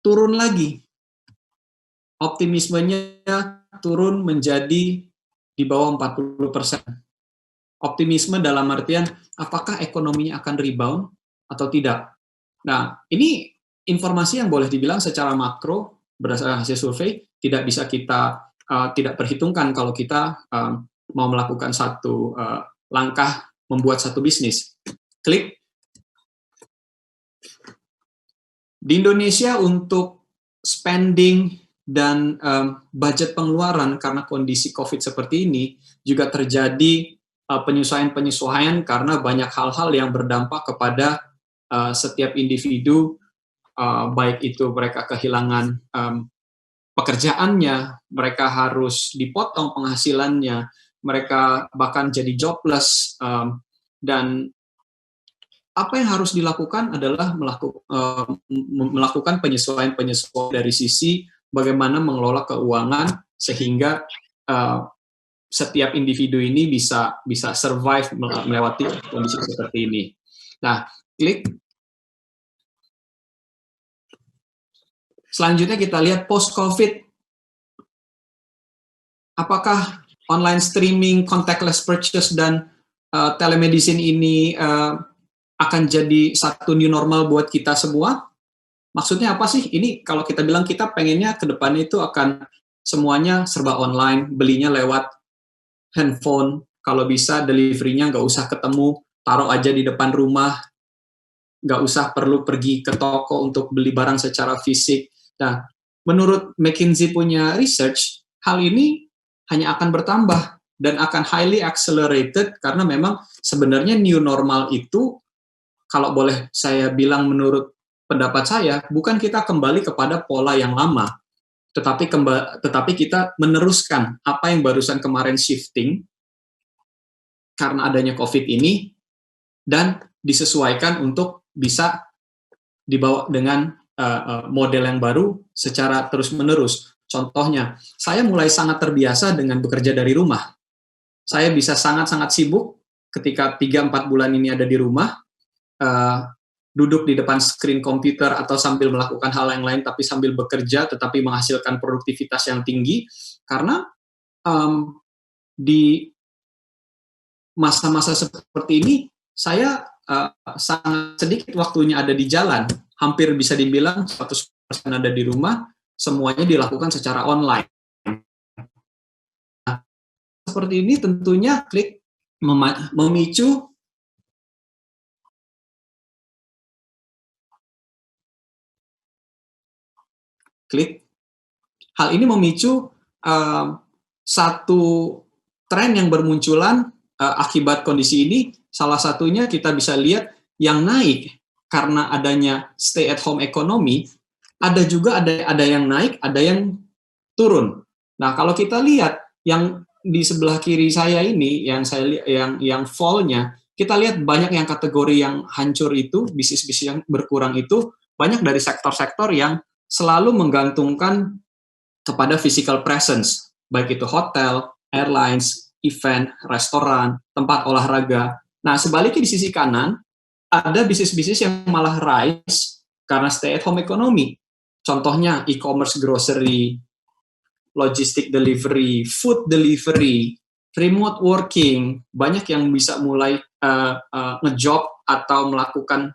turun lagi. Optimismenya turun menjadi di bawah 40%. Optimisme dalam artian apakah ekonominya akan rebound atau tidak. Nah, ini informasi yang boleh dibilang secara makro berdasarkan hasil survei tidak bisa kita tidak perhitungkan kalau kita mau melakukan satu langkah membuat satu bisnis. Klik. Di Indonesia untuk spending dan budget pengeluaran karena kondisi COVID seperti ini juga terjadi penyesuaian-penyesuaian karena banyak hal-hal yang berdampak kepada setiap individu, baik itu mereka kehilangan pekerjaannya, mereka harus dipotong penghasilannya, mereka bahkan jadi jobless, dan apa yang harus dilakukan adalah melakukan penyesuaian-penyesuaian dari sisi bagaimana mengelola keuangan sehingga setiap individu ini bisa survive melewati kondisi seperti ini. Nah, klik. Selanjutnya kita lihat post-COVID. Apakah online streaming, contactless purchase, dan telemedicine ini akan jadi satu new normal buat kita semua? Maksudnya apa sih? Ini kalau kita bilang kita pengennya ke depannya itu akan semuanya serba online, belinya lewat handphone, kalau bisa delivery-nya nggak usah ketemu, taruh aja di depan rumah, nggak usah perlu pergi ke toko untuk beli barang secara fisik. Nah, menurut McKinsey punya research, hal ini hanya akan bertambah dan akan highly accelerated karena memang sebenarnya new normal itu, kalau boleh saya bilang menurut pendapat saya, bukan kita kembali kepada pola yang lama, tetapi kita meneruskan apa yang barusan kemarin shifting karena adanya COVID ini dan disesuaikan untuk bisa dibawa dengan model yang baru secara terus-menerus. Contohnya, saya mulai sangat terbiasa dengan bekerja dari rumah. Saya bisa sangat-sangat sibuk ketika 3-4 bulan ini ada di rumah, duduk di depan screen komputer atau sambil melakukan hal yang lain tapi sambil bekerja tetapi menghasilkan produktivitas yang tinggi karena di masa-masa seperti ini saya sangat sedikit waktunya ada di jalan, hampir bisa dibilang 100% ada di rumah, semuanya dilakukan secara online. Nah, seperti ini tentunya klik memicu klik. Hal ini memicu satu tren yang bermunculan akibat kondisi ini. Salah satunya kita bisa lihat yang naik karena adanya stay at home ekonomi, ada juga ada yang naik, ada yang turun. Nah, kalau kita lihat yang di sebelah kiri saya ini, yang fall-nya, kita lihat banyak yang kategori yang hancur itu, bisnis-bisnis yang berkurang itu, banyak dari sektor-sektor yang selalu menggantungkan kepada physical presence, baik itu hotel, airlines, event, restoran, tempat olahraga. Nah, sebaliknya di sisi kanan, ada bisnis-bisnis yang malah rise karena stay at home economy. Contohnya e-commerce grocery, logistic delivery, food delivery, remote working, banyak yang bisa mulai ngejob atau melakukan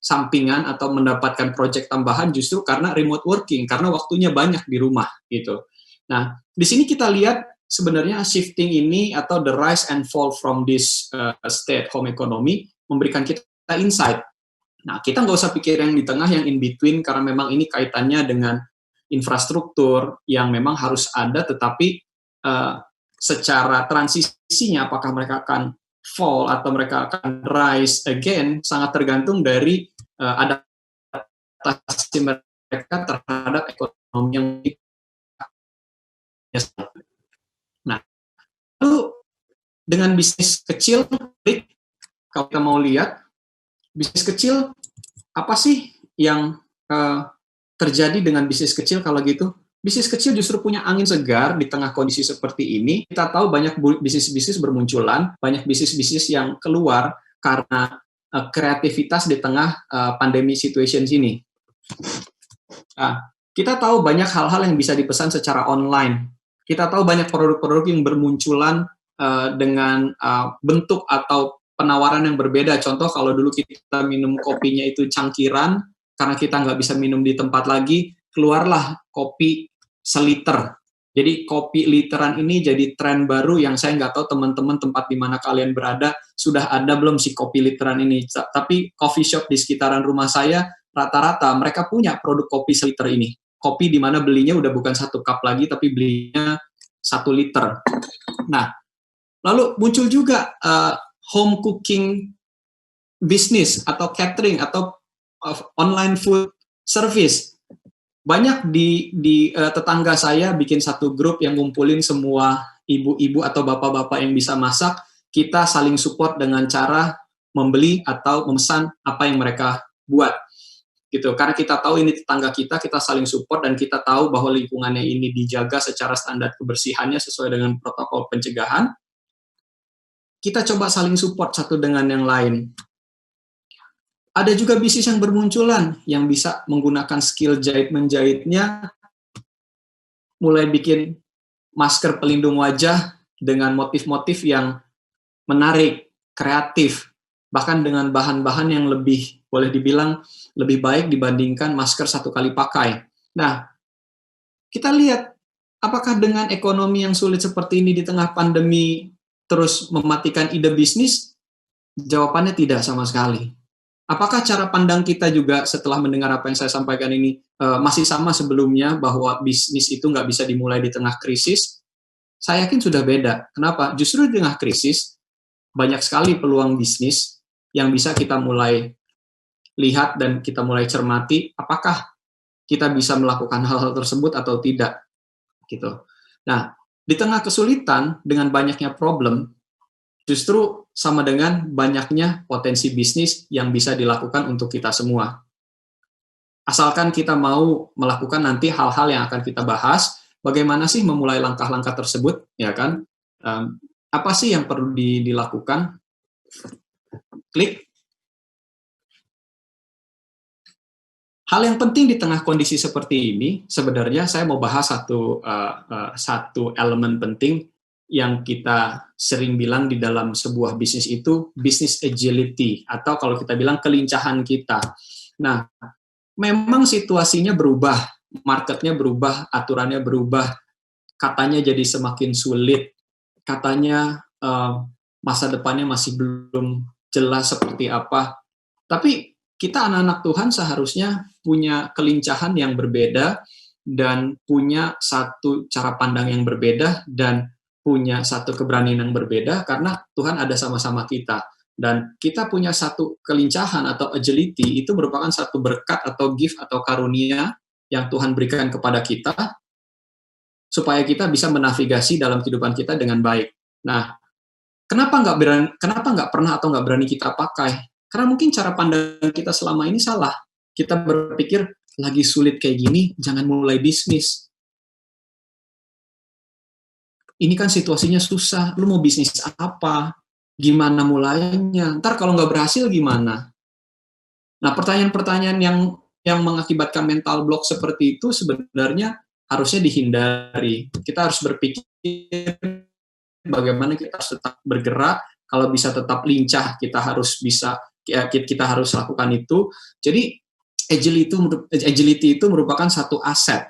sampingan atau mendapatkan proyek tambahan justru karena remote working, karena waktunya banyak di rumah gitu. Nah, di sini kita lihat sebenarnya shifting ini atau the rise and fall from this stay at home economy memberikan kita insight. Nah, kita nggak usah pikir yang di tengah, yang in between, karena memang ini kaitannya dengan infrastruktur yang memang harus ada, tetapi secara transisinya apakah mereka akan fall atau mereka akan rise again sangat tergantung dari adaptasi mereka terhadap ekonomi yang nah, lalu dengan bisnis kecil, kalau kita mau lihat bisnis kecil apa sih yang terjadi dengan bisnis kecil kalau gitu? bisnis kecil justru punya angin segar di tengah kondisi seperti ini. Kita tahu banyak bisnis-bisnis bermunculan, banyak bisnis-bisnis yang keluar karena kreativitas di tengah pandemi situation ini. Kita tahu banyak hal-hal yang bisa dipesan secara online. Kita tahu banyak produk-produk yang bermunculan dengan bentuk atau penawaran yang berbeda. Contoh kalau dulu kita minum kopinya itu cangkiran, karena kita nggak bisa minum di tempat lagi, keluarlah kopi seliter. Jadi kopi literan ini jadi tren baru yang saya nggak tahu teman-teman tempat di mana kalian berada sudah ada belum si kopi literan ini. Tapi coffee shop di sekitaran rumah saya rata-rata mereka punya produk kopi seliter ini. Kopi di mana belinya udah bukan 1 cup lagi tapi belinya 1 liter. Nah, lalu muncul juga home cooking business atau catering atau online food service. Banyak di tetangga saya bikin satu grup yang ngumpulin semua ibu-ibu atau bapak-bapak yang bisa masak. Kita saling support dengan cara membeli atau memesan apa yang mereka buat. Gitu. Karena kita tahu ini tetangga kita saling support dan kita tahu bahwa lingkungannya ini dijaga secara standar kebersihannya sesuai dengan protokol pencegahan. Kita coba saling support satu dengan yang lain. Ada juga bisnis yang bermunculan yang bisa menggunakan skill jahit-menjahitnya, mulai bikin masker pelindung wajah dengan motif-motif yang menarik, kreatif, bahkan dengan bahan-bahan yang lebih, boleh dibilang, lebih baik dibandingkan masker 1 kali pakai. Nah, kita lihat apakah dengan ekonomi yang sulit seperti ini di tengah pandemi terus mematikan ide bisnis? Jawabannya tidak sama sekali. Apakah cara pandang kita juga setelah mendengar apa yang saya sampaikan ini masih sama sebelumnya bahwa bisnis itu nggak bisa dimulai di tengah krisis? Saya yakin sudah beda. Kenapa? Justru di tengah krisis banyak sekali peluang bisnis yang bisa kita mulai lihat dan kita mulai cermati apakah kita bisa melakukan hal-hal tersebut atau tidak. Gitu. Nah, di tengah kesulitan dengan banyaknya problem, justru sama dengan banyaknya potensi bisnis yang bisa dilakukan untuk kita semua. Asalkan kita mau melakukan nanti hal-hal yang akan kita bahas, bagaimana sih memulai langkah-langkah tersebut, ya kan? Apa sih yang perlu dilakukan? Klik. Hal yang penting di tengah kondisi seperti ini, sebenarnya saya mau bahas satu elemen penting yang kita sering bilang di dalam sebuah bisnis itu business agility, atau kalau kita bilang kelincahan kita. Nah, memang situasinya berubah, marketnya berubah, aturannya berubah, katanya jadi semakin sulit, katanya masa depannya masih belum jelas seperti apa. Tapi kita anak-anak Tuhan seharusnya punya kelincahan yang berbeda dan punya satu cara pandang yang berbeda dan punya satu keberanian yang berbeda karena Tuhan ada sama-sama kita. Dan kita punya satu kelincahan atau agility, itu merupakan satu berkat atau gift atau karunia yang Tuhan berikan kepada kita supaya kita bisa menavigasi dalam kehidupan kita dengan baik. Nah, kenapa nggak pernah atau nggak berani kita pakai? Karena mungkin cara pandang kita selama ini salah. Kita berpikir, lagi sulit kayak gini, jangan mulai bisnis. Ini kan situasinya susah, lu mau bisnis apa? Gimana mulainya? Ntar kalau nggak berhasil gimana? Nah, pertanyaan-pertanyaan yang mengakibatkan mental block seperti itu sebenarnya harusnya dihindari. Kita harus berpikir bagaimana kita harus tetap bergerak, kalau bisa tetap lincah, kita harus lakukan itu. Jadi agility itu merupakan satu aset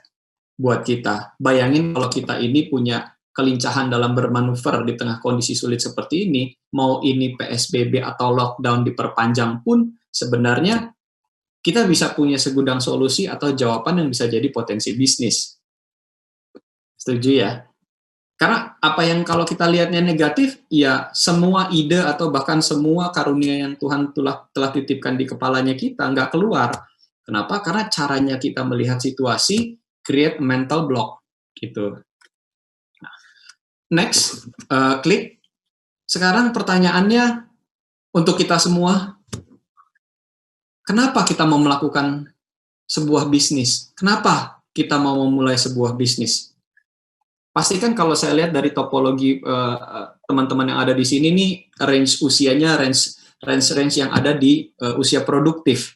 buat kita. Bayangin kalau kita ini punya kelincahan dalam bermanuver di tengah kondisi sulit seperti ini, mau ini PSBB atau lockdown diperpanjang pun, sebenarnya kita bisa punya segudang solusi atau jawaban yang bisa jadi potensi bisnis. Setuju ya? Karena apa yang kalau kita lihatnya negatif, ya semua ide atau bahkan semua karunia yang Tuhan telah titipkan di kepalanya kita nggak keluar. Kenapa? Karena caranya kita melihat situasi create mental block gitu. Next, klik. Sekarang pertanyaannya untuk kita semua, kenapa kita mau melakukan sebuah bisnis? Kenapa kita mau memulai sebuah bisnis? Pastikan kalau saya lihat dari topologi teman-teman yang ada di sini nih, range usianya range yang ada di usia produktif,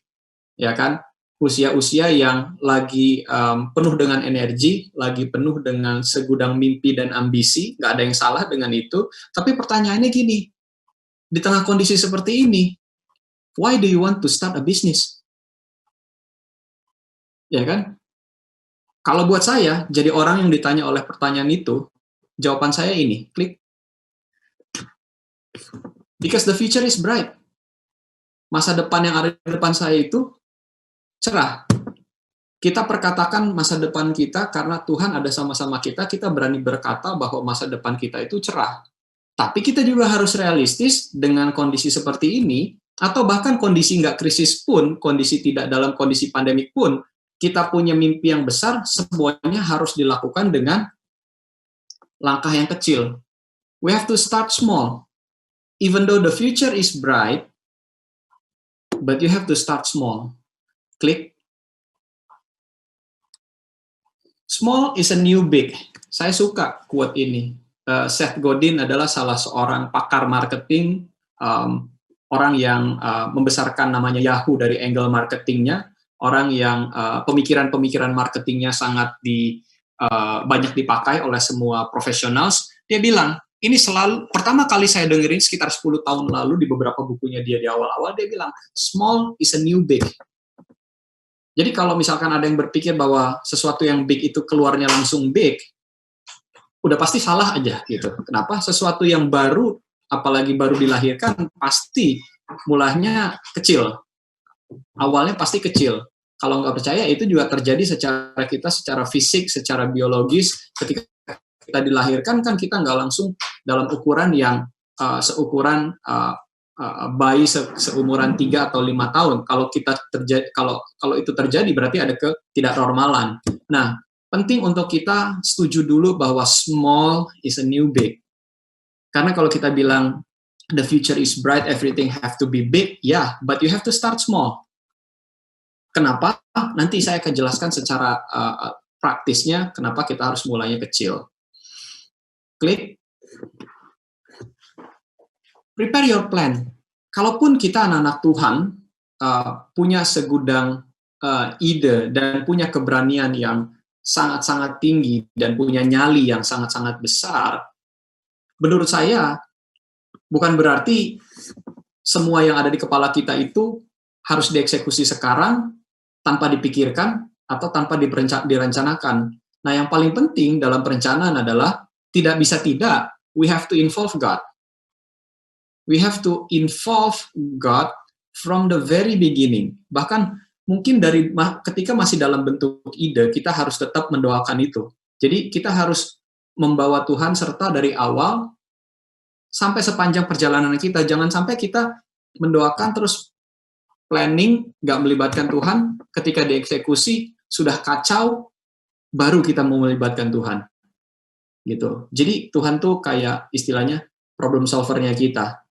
ya kan? Usia-usia yang lagi penuh dengan energi, lagi penuh dengan segudang mimpi dan ambisi, nggak ada yang salah dengan itu. Tapi pertanyaannya gini, di tengah kondisi seperti ini, why do you want to start a business? Ya kan? Kalau buat saya, jadi orang yang ditanya oleh pertanyaan itu, jawaban saya ini, klik. Because the future is bright. Masa depan yang ada di depan saya itu cerah. Kita perkatakan masa depan kita karena Tuhan ada sama-sama kita berani berkata bahwa masa depan kita itu cerah. Tapi kita juga harus realistis dengan kondisi seperti ini, atau bahkan kondisi nggak krisis pun, kondisi tidak dalam kondisi pandemik pun, kita punya mimpi yang besar, semuanya harus dilakukan dengan langkah yang kecil. We have to start small. Even though the future is bright, but you have to start small. Klik. Small is a new big. Saya suka quote ini. Seth Godin adalah salah seorang pakar marketing, orang yang membesarkan namanya Yahoo dari angle marketingnya, orang yang pemikiran-pemikiran marketingnya sangat banyak dipakai oleh semua professionals. Dia bilang, ini selalu, pertama kali saya dengerin sekitar 10 tahun lalu di beberapa bukunya dia di awal-awal, dia bilang, small is a new big. Jadi kalau misalkan ada yang berpikir bahwa sesuatu yang big itu keluarnya langsung big, udah pasti salah aja gitu. Kenapa? Sesuatu yang baru, apalagi baru dilahirkan, pasti mulanya kecil. Awalnya pasti kecil. Kalau nggak percaya, itu juga terjadi secara fisik, secara biologis. Ketika kita dilahirkan, kan kita nggak langsung dalam ukuran yang seukuran bayi seumuran 3 atau 5 tahun. Kalau itu terjadi, berarti ada ketidaknormalan. Nah, penting untuk kita setuju dulu bahwa small is a new big. Karena kalau kita bilang the future is bright, everything have to be big, yeah, but you have to start small. Kenapa? Nanti saya akan jelaskan secara praktisnya kenapa kita harus mulainya kecil. Klik. Prepare your plan. Kalaupun kita anak-anak Tuhan punya segudang ide dan punya keberanian yang sangat-sangat tinggi dan punya nyali yang sangat-sangat besar, menurut saya bukan berarti semua yang ada di kepala kita itu harus dieksekusi sekarang tanpa dipikirkan atau tanpa direncanakan. Nah, yang paling penting dalam perencanaan adalah tidak bisa tidak, we have to involve God. We have to involve God from the very beginning. Bahkan mungkin dari ketika masih dalam bentuk ide, kita harus tetap mendoakan itu. Jadi kita harus membawa Tuhan serta dari awal sampai sepanjang perjalanan kita. Jangan sampai kita mendoakan terus planning, nggak melibatkan Tuhan, ketika dieksekusi sudah kacau, baru kita mau melibatkan Tuhan. Gitu. Jadi Tuhan tuh kayak istilahnya problem solvernya kita.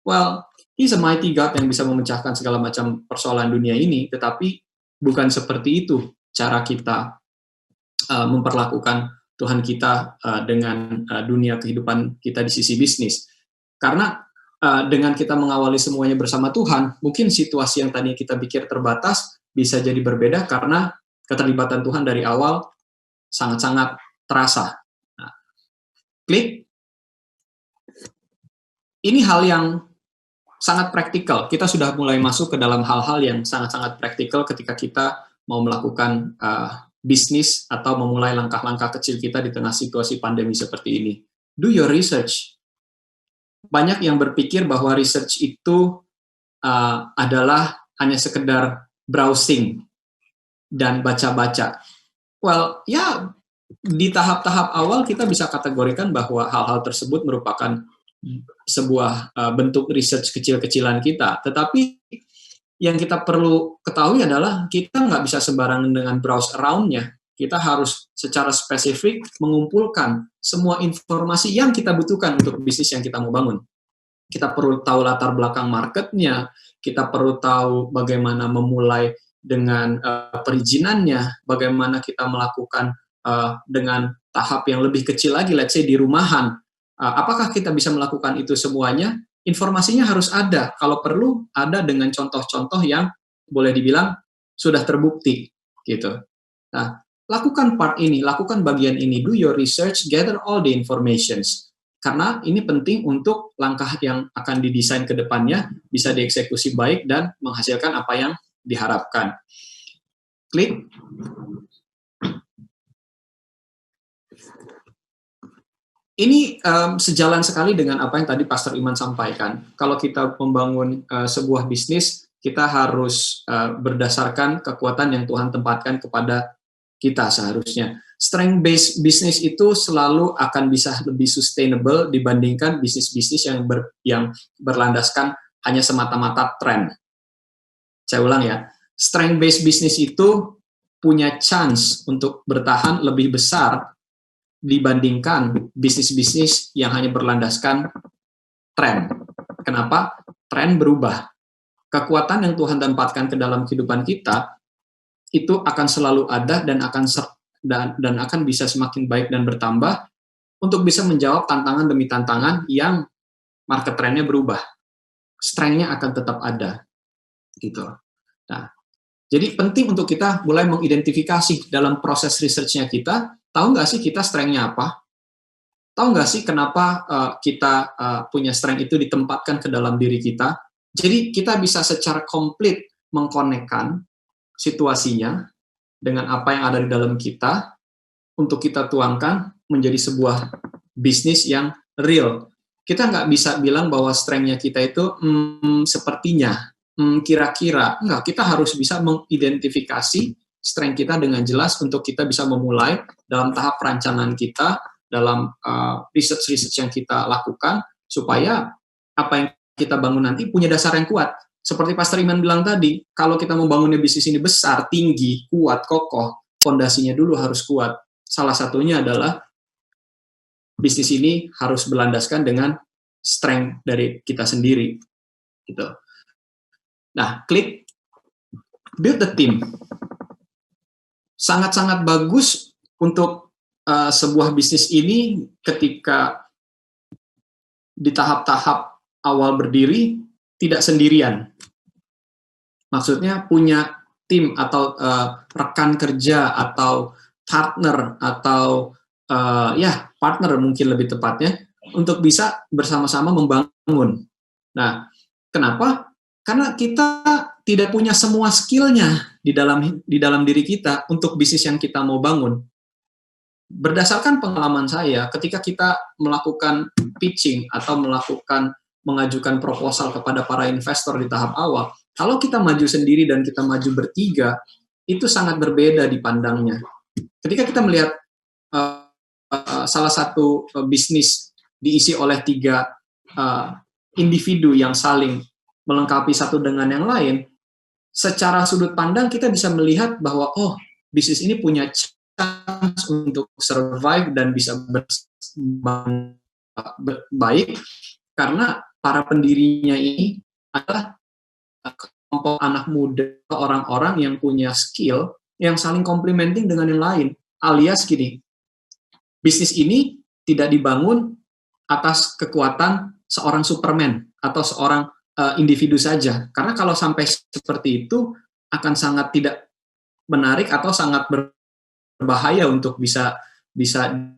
Well, He's a mighty God yang bisa memecahkan segala macam persoalan dunia ini, tetapi bukan seperti itu cara kita memperlakukan Tuhan kita dengan dunia kehidupan kita di sisi bisnis. Karena dengan kita mengawali semuanya bersama Tuhan, mungkin situasi yang tadinya kita pikir terbatas bisa jadi berbeda karena keterlibatan Tuhan dari awal sangat-sangat terasa. Nah, klik. Ini hal yang sangat praktikal. Kita sudah mulai masuk ke dalam hal-hal yang sangat-sangat praktikal ketika kita mau melakukan bisnis atau memulai langkah-langkah kecil kita di tengah situasi pandemi seperti ini. Do your research. Banyak yang berpikir bahwa research itu adalah hanya sekedar browsing dan baca-baca. Well, ya di tahap-tahap awal kita bisa kategorikan bahwa hal-hal tersebut merupakan sebuah bentuk research kecil-kecilan kita. Tetapi yang kita perlu ketahui adalah kita nggak bisa sembarangan dengan browse around-nya. Kita harus secara spesifik mengumpulkan semua informasi yang kita butuhkan untuk bisnis yang kita mau bangun. Kita perlu tahu latar belakang marketnya, kita perlu tahu bagaimana memulai dengan perizinannya, bagaimana kita melakukan dengan tahap yang lebih kecil lagi, let's say di rumahan. Apakah kita bisa melakukan itu semuanya? Informasinya harus ada. Kalau perlu ada dengan contoh-contoh yang boleh dibilang sudah terbukti, gitu. Nah, lakukan part ini, lakukan bagian ini, do your research, gather all the informations. Karena ini penting untuk langkah yang akan didesain ke depannya bisa dieksekusi baik dan menghasilkan apa yang diharapkan. Klik. Ini sejalan sekali dengan apa yang tadi Pastor Iman sampaikan. Kalau kita membangun sebuah bisnis, kita harus berdasarkan kekuatan yang Tuhan tempatkan kepada kita seharusnya. Strength-based business itu selalu akan bisa lebih sustainable dibandingkan bisnis-bisnis yang berlandaskan hanya semata-mata tren. Saya ulang ya, strength-based business itu punya chance untuk bertahan lebih besar dibandingkan bisnis-bisnis yang hanya berlandaskan tren. Kenapa? Tren berubah. Kekuatan yang Tuhan tempatkan ke dalam kehidupan kita itu akan selalu ada dan akan bisa semakin baik dan bertambah untuk bisa menjawab tantangan demi tantangan yang market trendnya berubah. Strength-nya akan tetap ada. Gitu. Nah, jadi penting untuk kita mulai mengidentifikasi dalam proses research-nya kita. Tahu nggak sih kita strength-nya apa? Tahu nggak sih kenapa kita punya strength itu ditempatkan ke dalam diri kita? Jadi kita bisa secara komplit mengkonekkan situasinya dengan apa yang ada di dalam kita untuk kita tuangkan menjadi sebuah bisnis yang real. Kita nggak bisa bilang bahwa strength-nya kita itu sepertinya, kira-kira. Enggak, kita harus bisa mengidentifikasi strength kita dengan jelas untuk kita bisa memulai dalam tahap perencanaan kita, dalam research yang kita lakukan, supaya apa yang kita bangun nanti punya dasar yang kuat. Seperti Pastor Iman bilang tadi, kalau kita membangunnya bisnis ini besar, tinggi, kuat, kokoh, fondasinya dulu harus kuat. Salah satunya adalah bisnis ini harus berlandaskan dengan strength dari kita sendiri. Gitu. Nah, klik build the team. Sangat-sangat bagus untuk sebuah bisnis ini ketika di tahap-tahap awal berdiri tidak sendirian. Maksudnya punya tim atau rekan kerja atau partner atau partner mungkin lebih tepatnya untuk bisa bersama-sama membangun. Nah, kenapa? Karena kita tidak punya semua skillnya di dalam diri kita untuk bisnis yang kita mau bangun. Berdasarkan pengalaman saya, ketika kita melakukan pitching atau mengajukan proposal kepada para investor di tahap awal, kalau kita maju sendiri dan kita maju bertiga, itu sangat berbeda dipandangnya. Ketika kita melihat salah satu bisnis diisi oleh 3 individu yang saling melengkapi satu dengan yang lain, secara sudut pandang kita bisa melihat bahwa bisnis ini punya chance untuk survive dan bisa baik karena para pendirinya ini adalah kelompok anak muda, orang-orang yang punya skill yang saling complementing dengan yang lain. Alias gini, bisnis ini tidak dibangun atas kekuatan seorang Superman atau seorang individu saja. Karena kalau sampai seperti itu akan sangat tidak menarik atau sangat berbahaya untuk bisa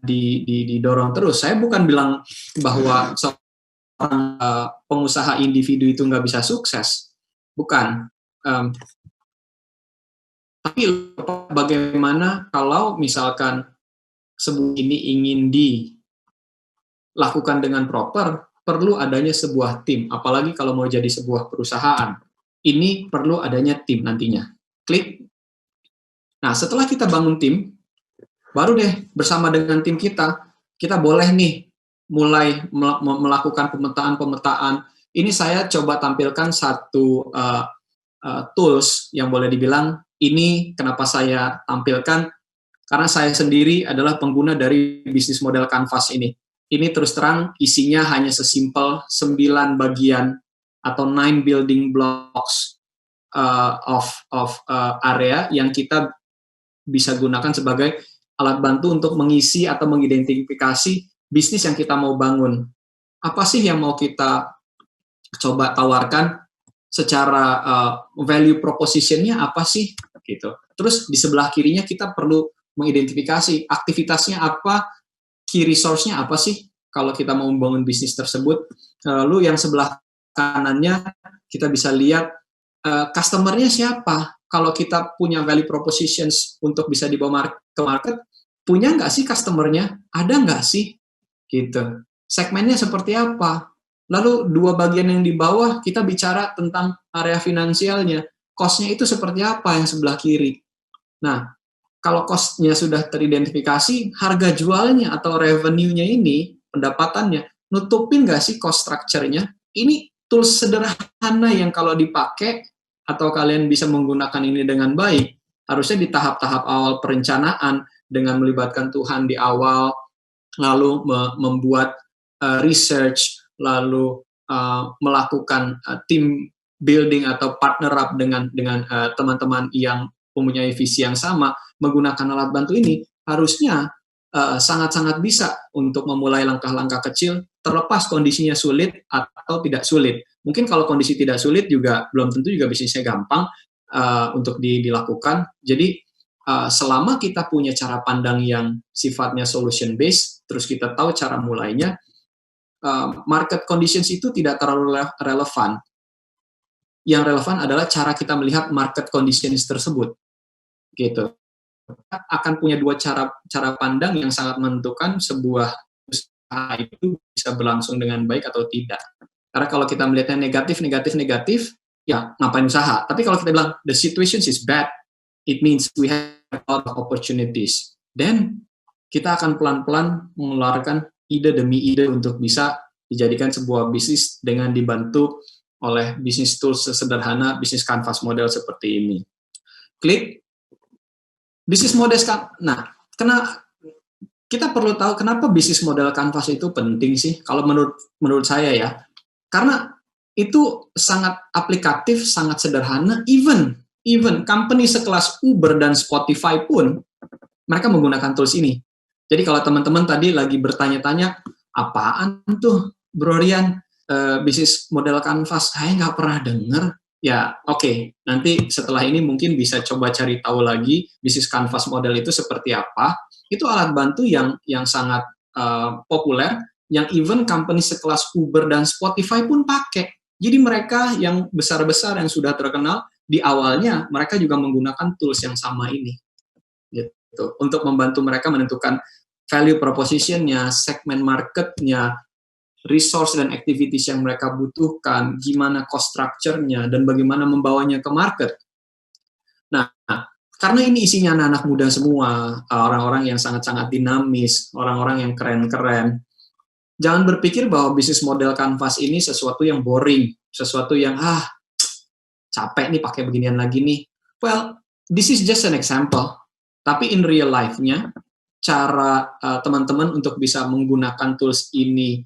didorong terus. Saya bukan bilang bahwa seorang pengusaha individu itu nggak bisa sukses. Bukan. Tapi bagaimana kalau misalkan sebuah ini ingin dilakukan dengan proper, perlu adanya sebuah tim, apalagi kalau mau jadi sebuah perusahaan. Ini perlu adanya tim nantinya. Klik. Nah, setelah kita bangun tim, baru deh bersama dengan tim kita boleh nih mulai melakukan pemetaan. Ini saya coba tampilkan satu tools yang boleh dibilang ini kenapa saya tampilkan, karena saya sendiri adalah pengguna dari bisnis model Canvas ini. Ini terus terang isinya hanya sesimpel 9 bagian atau 9 building blocks. area yang kita bisa gunakan sebagai alat bantu untuk mengisi atau mengidentifikasi bisnis yang kita mau bangun. Apa sih yang mau kita coba tawarkan secara value proposition-nya apa sih gitu. Terus di sebelah kirinya kita perlu mengidentifikasi aktivitasnya apa, key resource-nya apa sih kalau kita mau membangun bisnis tersebut. Lalu yang sebelah kanannya kita bisa lihat customer-nya siapa. Kalau kita punya value propositions untuk bisa dibawa ke market, punya nggak sih customer-nya? Ada nggak sih? Gitu. Segmennya seperti apa? Lalu dua bagian yang di bawah kita bicara tentang area finansialnya. Cost-nya itu seperti apa yang sebelah kiri? Nah, kalau cost-nya sudah teridentifikasi, harga jualnya atau revenue-nya ini, pendapatannya, nutupin nggak sih cost structure-nya? Ini tools sederhana yang kalau dipakai atau kalian bisa menggunakan ini dengan baik, harusnya di tahap-tahap awal perencanaan dengan melibatkan Tuhan di awal, lalu membuat research, lalu melakukan team building atau partner up dengan teman-teman yang mempunyai visi yang sama, menggunakan alat bantu ini harusnya sangat-sangat bisa untuk memulai langkah-langkah kecil, terlepas kondisinya sulit atau tidak sulit. Mungkin kalau kondisi tidak sulit juga belum tentu juga bisnisnya gampang untuk dilakukan. Jadi selama kita punya cara pandang yang sifatnya solution based, terus kita tahu cara mulainya, market conditions itu tidak terlalu relevan. Yang relevan adalah cara kita melihat market conditions tersebut. Gitu. Akan punya dua cara pandang yang sangat menentukan sebuah usaha itu bisa berlangsung dengan baik atau tidak. Karena kalau kita melihatnya negatif, ya ngapain usaha? Tapi kalau kita bilang the situation is bad, it means we have a lot of opportunities. Then kita akan pelan-pelan mengeluarkan ide demi ide untuk bisa dijadikan sebuah bisnis dengan dibantu oleh bisnis tools sederhana, bisnis canvas model seperti ini. Klik. Bisnis model, nah, kita perlu tahu kenapa bisnis model canvas itu penting sih, kalau menurut saya ya. Karena itu sangat aplikatif, sangat sederhana, even company sekelas Uber dan Spotify pun, mereka menggunakan tools ini. Jadi kalau teman-teman tadi lagi bertanya-tanya, apaan tuh Bro Rian, bisnis model canvas, saya nggak pernah dengar. Ya, oke. Nanti setelah ini mungkin bisa coba cari tahu lagi bisnis canvas model itu seperti apa. Itu alat bantu yang sangat populer, yang even company sekelas Uber dan Spotify pun pakai. Jadi mereka yang besar-besar yang sudah terkenal, di awalnya mereka juga menggunakan tools yang sama ini. Gitu. Untuk membantu mereka menentukan value proposition-nya, segmen market-nya, resource dan activities yang mereka butuhkan, gimana cost structure-nya, dan bagaimana membawanya ke market. Nah, karena ini isinya anak-anak muda semua, orang-orang yang sangat-sangat dinamis, orang-orang yang keren-keren, jangan berpikir bahwa bisnis model canvas ini sesuatu yang boring, sesuatu yang, capek nih pakai beginian lagi nih. Well, this is just an example. Tapi in real life-nya, cara teman-teman untuk bisa menggunakan tools ini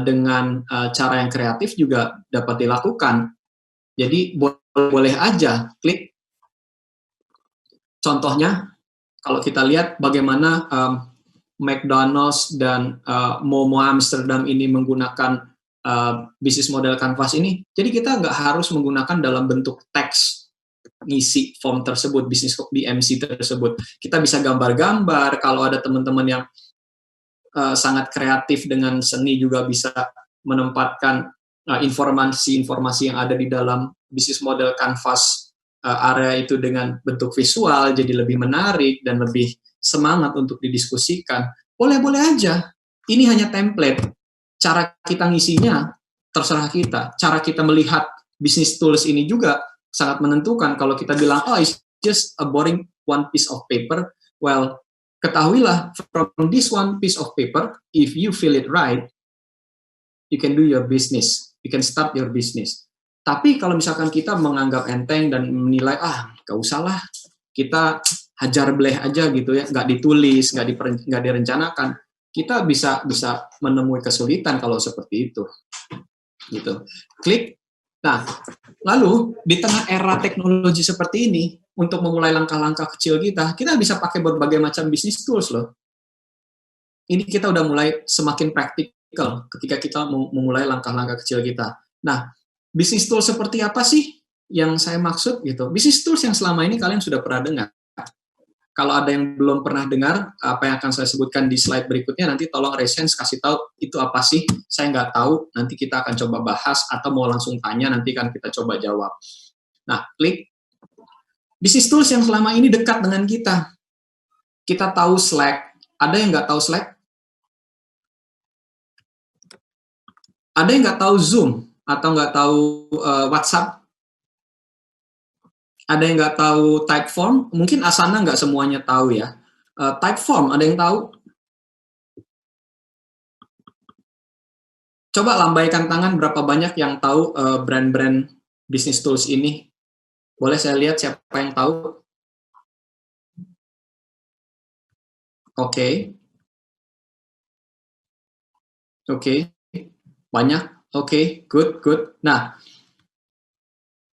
dengan cara yang kreatif juga dapat dilakukan. Jadi boleh aja klik. Contohnya, kalau kita lihat bagaimana McDonald's dan Momo Amsterdam ini menggunakan bisnis model canvas ini, jadi kita nggak harus menggunakan dalam bentuk teks ngisi form tersebut, bisnis BMC tersebut. Kita bisa gambar-gambar, kalau ada teman-teman yang sangat kreatif dengan seni juga bisa menempatkan informasi-informasi yang ada di dalam bisnis model canvas area itu dengan bentuk visual, jadi lebih menarik dan lebih semangat untuk didiskusikan. Boleh-boleh aja. Ini hanya template. Cara kita ngisinya terserah kita. Cara kita melihat bisnis tools ini juga sangat menentukan. Kalau kita bilang, it's just a boring one piece of paper, well, ketahuilah, from this one piece of paper, if you feel it right, you can do your business. You can start your business. Tapi kalau misalkan kita menganggap enteng dan menilai, gak usah lah, kita hajar bleh aja gitu ya, nggak ditulis, nggak direncanakan, kita bisa menemui kesulitan kalau seperti itu. Gitu. Klik. Nah, lalu di tengah era teknologi seperti ini, untuk memulai langkah-langkah kecil kita bisa pakai berbagai macam bisnis tools loh. Ini kita udah mulai semakin praktikal ketika kita memulai langkah-langkah kecil kita. Nah, bisnis tools seperti apa sih yang saya maksud gitu? Bisnis tools yang selama ini kalian sudah pernah dengar. Kalau ada yang belum pernah dengar, apa yang akan saya sebutkan di slide berikutnya, nanti tolong Resens kasih tahu itu apa sih, saya nggak tahu, nanti kita akan coba bahas, atau mau langsung tanya, nanti kan kita coba jawab. Nah, klik. Bisnis tools yang selama ini dekat dengan kita. Kita tahu Slack. Ada yang nggak tahu Slack? Ada yang nggak tahu Zoom? Atau nggak tahu WhatsApp? Ada yang nggak tahu Typeform? Mungkin Asana nggak semuanya tahu ya. Typeform, ada yang tahu? Coba lambaikan tangan berapa banyak yang tahu brand-brand bisnis tools ini. Boleh saya lihat siapa yang tahu? Oke. Banyak? Oke, good. Nah,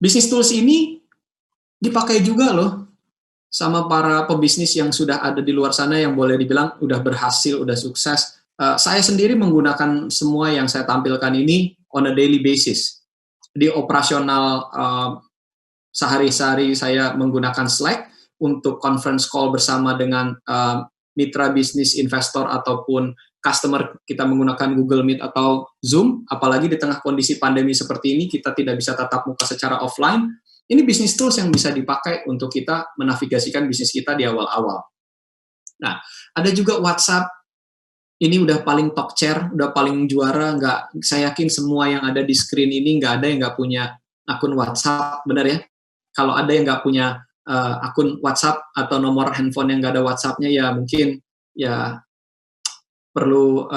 bisnis tools ini dipakai juga loh sama para pebisnis yang sudah ada di luar sana yang boleh dibilang udah berhasil, udah sukses. Saya sendiri menggunakan semua yang saya tampilkan ini on a daily basis. Di operasional sehari-hari saya menggunakan Slack untuk conference call bersama dengan mitra bisnis, investor, ataupun customer, kita menggunakan Google Meet atau Zoom, apalagi di tengah kondisi pandemi seperti ini, kita tidak bisa tatap muka secara offline. Ini bisnis tools yang bisa dipakai untuk kita menavigasikan bisnis kita di awal-awal. Nah, ada juga WhatsApp. Ini udah paling top chair, udah paling juara. Saya yakin semua yang ada di screen ini nggak ada yang nggak punya akun WhatsApp, benar ya? Kalau ada yang nggak punya akun WhatsApp atau nomor handphone yang nggak ada WhatsApp-nya, ya mungkin ya perlu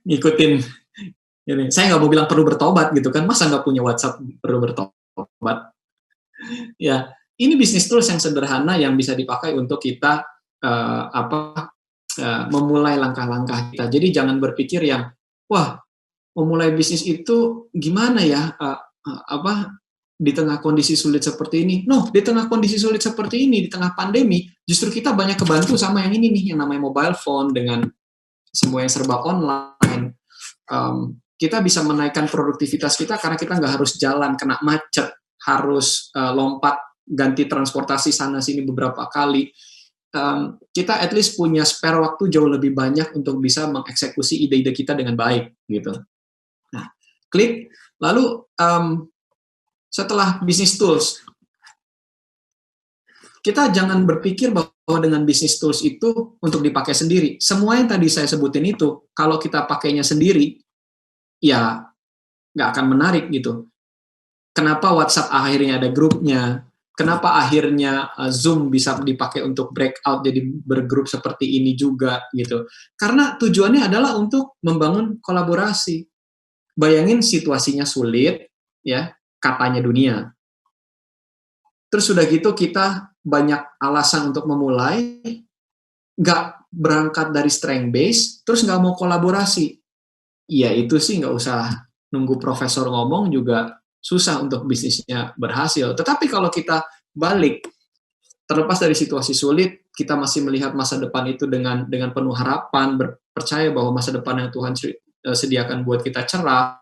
ngikutin ini. Saya nggak mau bilang perlu bertobat gitu kan, masa nggak punya WhatsApp perlu bertobat? Ya, ini bisnis tools yang sederhana yang bisa dipakai untuk kita memulai langkah-langkah kita. Jadi jangan berpikir yang wah, memulai bisnis itu gimana ya? Di tengah kondisi sulit seperti ini. No, di tengah kondisi sulit seperti ini, di tengah pandemi, justru kita banyak kebantu sama yang ini nih, yang namanya mobile phone, dengan semua yang serba online. Kita bisa menaikkan produktivitas kita karena kita nggak harus jalan, kena macet, harus lompat, ganti transportasi sana-sini beberapa kali. Kita at least punya spare waktu jauh lebih banyak untuk bisa mengeksekusi ide-ide kita dengan baik. Gitu. Nah, klik. Lalu, setelah bisnis tools, kita jangan berpikir bahwa dengan bisnis tools itu untuk dipakai sendiri. Semua yang tadi saya sebutin itu, kalau kita pakainya sendiri, ya nggak akan menarik gitu. Kenapa WhatsApp akhirnya ada grupnya? Kenapa akhirnya Zoom bisa dipakai untuk breakout, jadi bergrup seperti ini juga gitu? Karena tujuannya adalah untuk membangun kolaborasi. Bayangin situasinya sulit, ya. Katanya dunia. Terus sudah gitu kita banyak alasan untuk memulai, nggak berangkat dari strength base, terus nggak mau kolaborasi. Ya itu sih nggak usah nunggu profesor ngomong juga susah untuk bisnisnya berhasil. Tetapi kalau kita balik, terlepas dari situasi sulit, kita masih melihat masa depan itu dengan penuh harapan, percaya bahwa masa depan yang Tuhan sediakan buat kita cerah,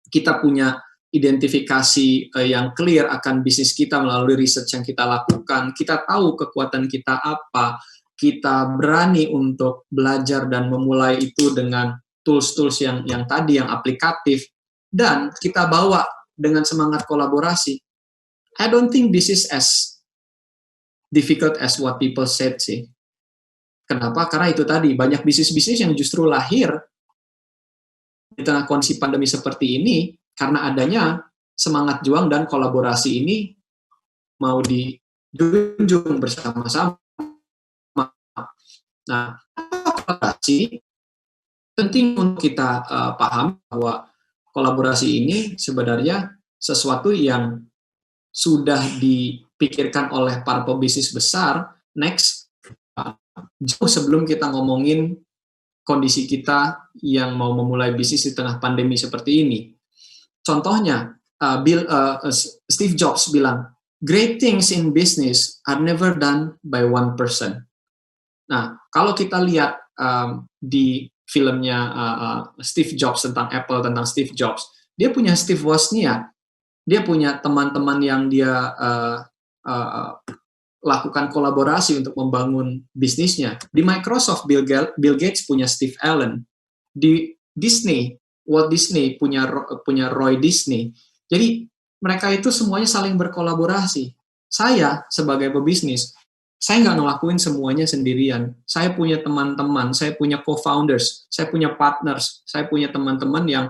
kita punya identifikasi yang clear akan bisnis kita melalui research yang kita lakukan, kita tahu kekuatan kita apa, kita berani untuk belajar dan memulai itu dengan tools-tools yang tadi, yang aplikatif, dan kita bawa dengan semangat kolaborasi. I don't think this is as difficult as what people said sih. Kenapa? Karena itu tadi, banyak bisnis-bisnis yang justru lahir di tengah kondisi pandemi seperti ini, karena adanya semangat juang dan kolaborasi ini mau dijunjung bersama-sama. Nah, kolaborasi penting untuk kita paham bahwa kolaborasi ini sebenarnya sesuatu yang sudah dipikirkan oleh para pebisnis besar. Next, jauh sebelum kita ngomongin kondisi kita yang mau memulai bisnis di tengah pandemi seperti ini. Contohnya, Steve Jobs bilang, great things in business are never done by one person. Nah, kalau kita lihat di filmnya Steve Jobs tentang Apple, tentang Steve Jobs, dia punya Steve Wozniak, dia punya teman-teman yang dia lakukan kolaborasi untuk membangun bisnisnya. Di Microsoft, Bill Gates punya Steve Allen. Di Disney, Walt Disney punya Roy Disney. Jadi mereka itu semuanya saling berkolaborasi. Saya sebagai pebisnis, saya nggak ngelakuin semuanya sendirian. Saya punya teman-teman, saya punya co-founders, saya punya partners, saya punya teman-teman yang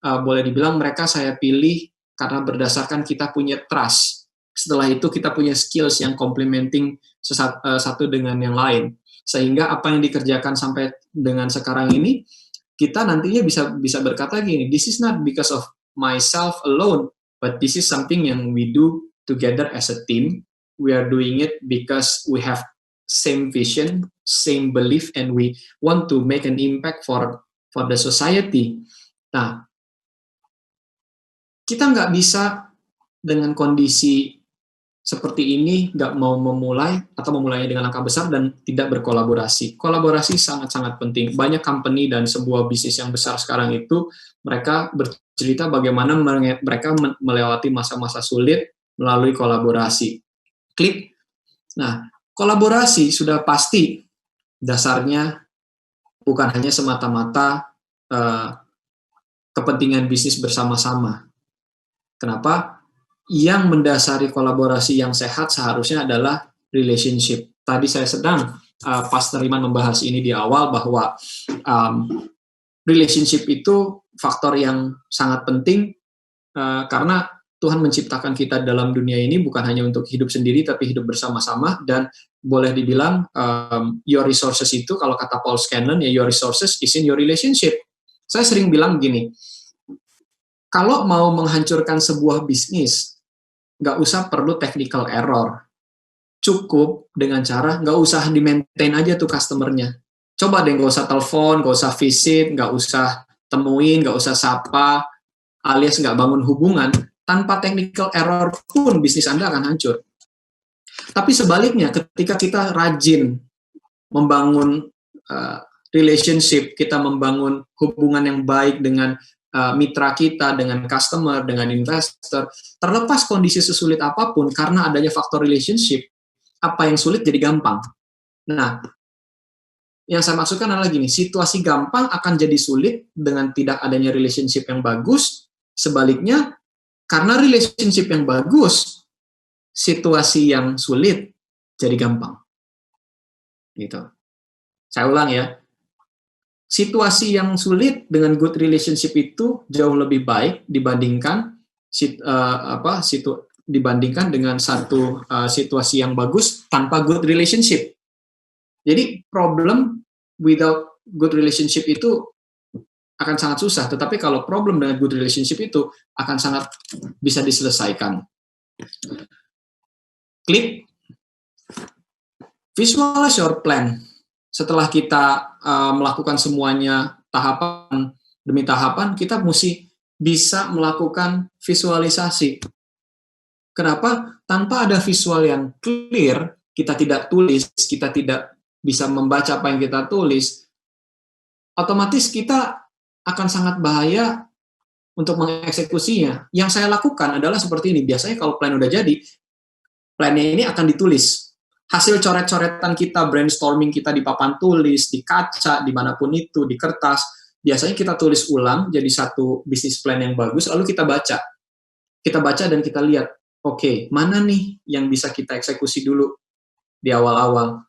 boleh dibilang mereka saya pilih karena berdasarkan kita punya trust. Setelah itu kita punya skills yang complementing satu dengan yang lain. Sehingga apa yang dikerjakan sampai dengan sekarang ini, kita nantinya bisa berkata gini, this is not because of myself alone, but this is something yang we do together as a team. We are doing it because we have same vision, same belief, and we want to make an impact for the society. Nah, kita nggak bisa dengan kondisi seperti ini nggak mau memulai atau memulainya dengan langkah besar dan tidak berkolaborasi. Kolaborasi sangat-sangat penting. Banyak company dan sebuah bisnis yang besar sekarang itu mereka bercerita bagaimana mereka melewati masa-masa sulit melalui kolaborasi. Klik. Nah, kolaborasi sudah pasti dasarnya bukan hanya semata-mata kepentingan bisnis bersama-sama. Kenapa? Yang mendasari kolaborasi yang sehat seharusnya adalah relationship. Tadi saya sedang Pastor Iman membahas ini di awal bahwa relationship itu faktor yang sangat penting karena Tuhan menciptakan kita dalam dunia ini bukan hanya untuk hidup sendiri tapi hidup bersama-sama, dan boleh dibilang your resources itu, kalau kata Paul Scanlon, ya your resources is in your relationship. Saya sering bilang gini, kalau mau menghancurkan sebuah bisnis, nggak usah perlu technical error. Cukup dengan cara nggak usah di-maintain aja tuh customer-nya. Coba deh nggak usah telepon, nggak usah visit, nggak usah temuin, nggak usah sapa, alias nggak bangun hubungan. Tanpa technical error pun bisnis Anda akan hancur. Tapi sebaliknya, ketika kita rajin membangun relationship, kita membangun hubungan yang baik dengan mitra kita, dengan customer, dengan investor, terlepas kondisi sesulit apapun, karena adanya faktor relationship, apa yang sulit jadi gampang. Nah, yang saya maksudkan adalah gini, situasi gampang akan jadi sulit dengan tidak adanya relationship yang bagus, sebaliknya, karena relationship yang bagus, situasi yang sulit jadi gampang. Gitu. Saya ulang ya. Situasi yang sulit dengan good relationship itu jauh lebih baik dibandingkan dengan satu situasi yang bagus tanpa good relationship. Jadi problem without good relationship itu akan sangat susah, tetapi kalau problem dengan good relationship itu akan sangat bisa diselesaikan. Klik. Visualize your plan. Setelah kita melakukan semuanya tahapan demi tahapan, kita mesti bisa melakukan visualisasi. Kenapa? Tanpa ada visual yang clear, kita tidak tulis, kita tidak bisa membaca apa yang kita tulis, otomatis kita akan sangat bahaya untuk mengeksekusinya. Yang saya lakukan adalah seperti ini. Biasanya kalau plan udah jadi, plannya ini akan ditulis. Hasil coret-coretan kita, brainstorming kita di papan tulis, di kaca, dimanapun itu, di kertas, biasanya kita tulis ulang jadi satu bisnis plan yang bagus, lalu kita baca. Kita baca dan kita lihat, oke, mana nih yang bisa kita eksekusi dulu di awal-awal.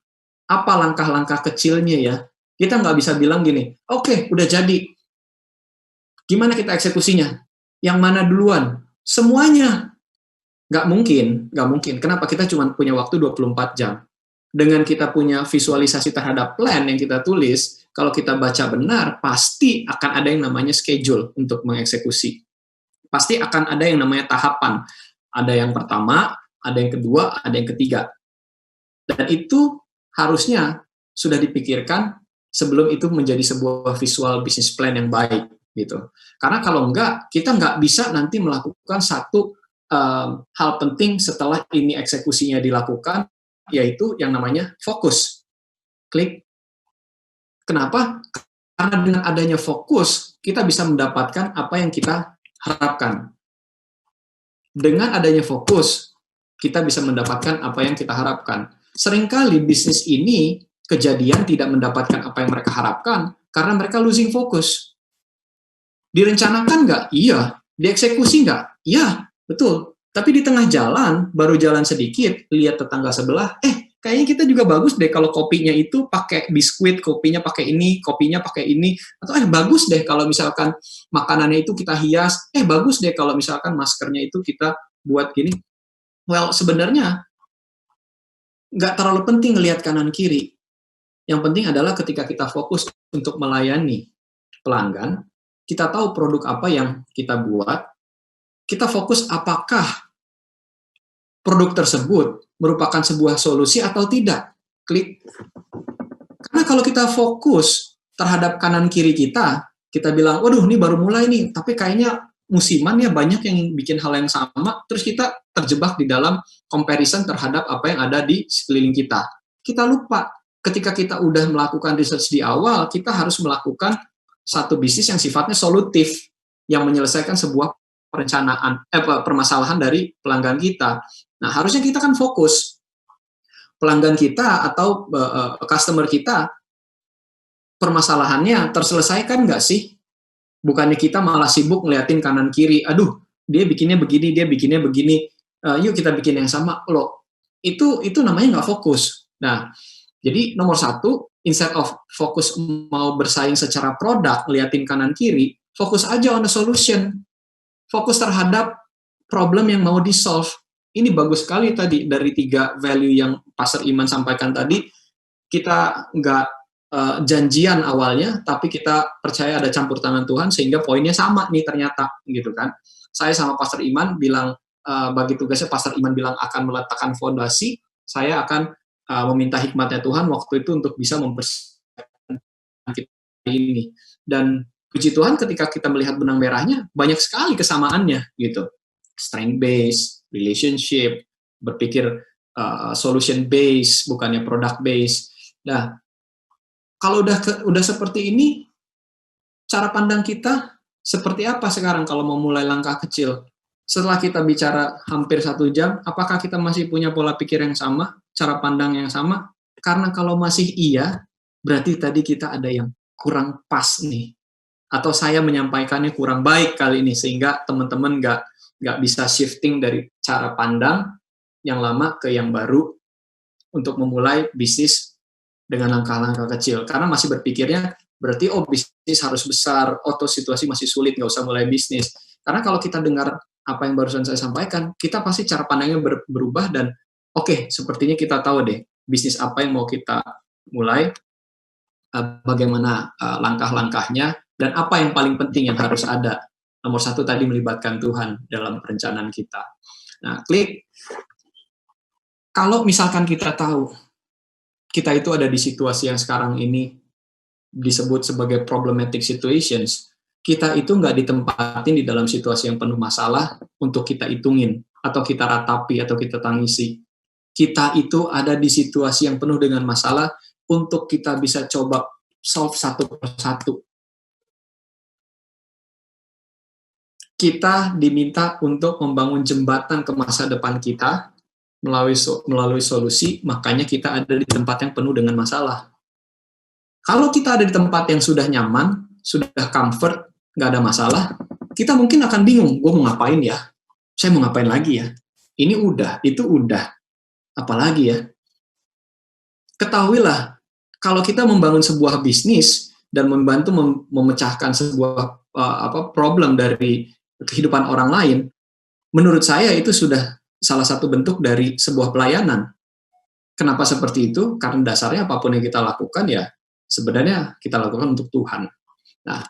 Apa langkah-langkah kecilnya ya? Kita nggak bisa bilang gini, oke, udah jadi. Gimana kita eksekusinya? Yang mana duluan? Semuanya. Nggak mungkin. Kenapa? Kita cuma punya waktu 24 jam. Dengan kita punya visualisasi terhadap plan yang kita tulis, kalau kita baca benar, pasti akan ada yang namanya schedule untuk mengeksekusi. Pasti akan ada yang namanya tahapan. Ada yang pertama, ada yang kedua, ada yang ketiga. Dan itu harusnya sudah dipikirkan sebelum itu menjadi sebuah visual business plan yang baik gitu. Karena kalau enggak, kita nggak bisa nanti melakukan satu hal penting setelah ini eksekusinya dilakukan, yaitu yang namanya fokus. Klik. Kenapa? Karena dengan adanya fokus, kita bisa mendapatkan apa yang kita harapkan. Dengan adanya fokus, kita bisa mendapatkan apa yang kita harapkan. Seringkali bisnis ini kejadian tidak mendapatkan apa yang mereka harapkan karena mereka losing fokus. Direncanakan nggak? Iya. Dieksekusi nggak? Iya, betul. Tapi di tengah jalan, baru jalan sedikit, lihat tetangga sebelah, kayaknya kita juga bagus deh kalau kopinya itu pakai biskuit, kopinya pakai ini, atau bagus deh kalau misalkan makanannya itu kita hias, bagus deh kalau misalkan maskernya itu kita buat gini. Well, sebenarnya nggak terlalu penting lihat kanan kiri. Yang penting adalah ketika kita fokus untuk melayani pelanggan, kita tahu produk apa yang kita buat, kita fokus apakah produk tersebut merupakan sebuah solusi atau tidak. Klik. Karena kalau kita fokus terhadap kanan kiri kita bilang, waduh ini baru mulai nih, tapi kayaknya musiman ya banyak yang bikin hal yang sama, terus kita terjebak di dalam comparison terhadap apa yang ada di sekeliling kita. Kita lupa, ketika kita udah melakukan research di awal, kita harus melakukan satu bisnis yang sifatnya solutif, yang menyelesaikan sebuah permasalahan dari pelanggan kita. Nah, harusnya kita kan fokus. Pelanggan kita atau customer kita, permasalahannya terselesaikan nggak sih? Bukannya kita malah sibuk ngeliatin kanan kiri, aduh, dia bikinnya begini, yuk kita bikin yang sama. Loh, itu namanya nggak fokus. Nah, jadi nomor satu, instead of fokus mau bersaing secara produk, ngeliatin kanan kiri, fokus aja on the solution. Fokus terhadap problem yang mau di-solve. Ini bagus sekali tadi, dari 3 value yang Pastor Iman sampaikan tadi, kita nggak janjian awalnya, tapi kita percaya ada campur tangan Tuhan, sehingga poinnya sama nih ternyata, gitu kan. Saya sama Pastor Iman bilang, bagi tugasnya Pastor Iman bilang akan meletakkan fondasi, saya akan meminta hikmatnya Tuhan waktu itu untuk bisa mempersiapkan kita ini. Dan puji Tuhan ketika kita melihat benang merahnya, banyak sekali kesamaannya, gitu. Strength based, relationship, berpikir solution based, bukannya product based. Nah, kalau udah seperti ini, cara pandang kita seperti apa sekarang kalau mau mulai langkah kecil? Setelah kita bicara hampir 1 jam, apakah kita masih punya pola pikir yang sama, cara pandang yang sama? Karena kalau masih iya, berarti tadi kita ada yang kurang pas nih. Atau saya menyampaikannya kurang baik kali ini, sehingga teman-teman nggak bisa shifting dari cara pandang yang lama ke yang baru untuk memulai bisnis dengan langkah-langkah kecil. Karena masih berpikirnya, berarti bisnis harus besar, situasi masih sulit, nggak usah mulai bisnis. Karena kalau kita dengar apa yang barusan saya sampaikan, kita pasti cara pandangnya berubah dan sepertinya kita tahu deh, bisnis apa yang mau kita mulai, bagaimana langkah-langkahnya, dan apa yang paling penting yang harus ada. Nomor 1 tadi melibatkan Tuhan dalam perencanaan kita. Nah, klik. Kalau misalkan kita tahu, kita itu ada di situasi yang sekarang ini disebut sebagai problematic situations, kita itu nggak ditempatin di dalam situasi yang penuh masalah untuk kita hitungin, atau kita ratapi, atau kita tangisi. Kita itu ada di situasi yang penuh dengan masalah untuk kita bisa coba solve satu persatu. Kita diminta untuk membangun jembatan ke masa depan kita melalui solusi, makanya kita ada di tempat yang penuh dengan masalah. Kalau kita ada di tempat yang sudah nyaman, sudah comfort, nggak ada masalah, kita mungkin akan bingung, gue mau ngapain ya? Saya mau ngapain lagi ya? Ini udah, itu udah, apalagi ya? Ketahuilah, kalau kita membangun sebuah bisnis dan membantu memecahkan sebuah problem dari kehidupan orang lain, menurut saya itu sudah salah satu bentuk dari sebuah pelayanan. Kenapa seperti itu? Karena dasarnya apapun yang kita lakukan ya sebenarnya kita lakukan untuk Tuhan. Nah,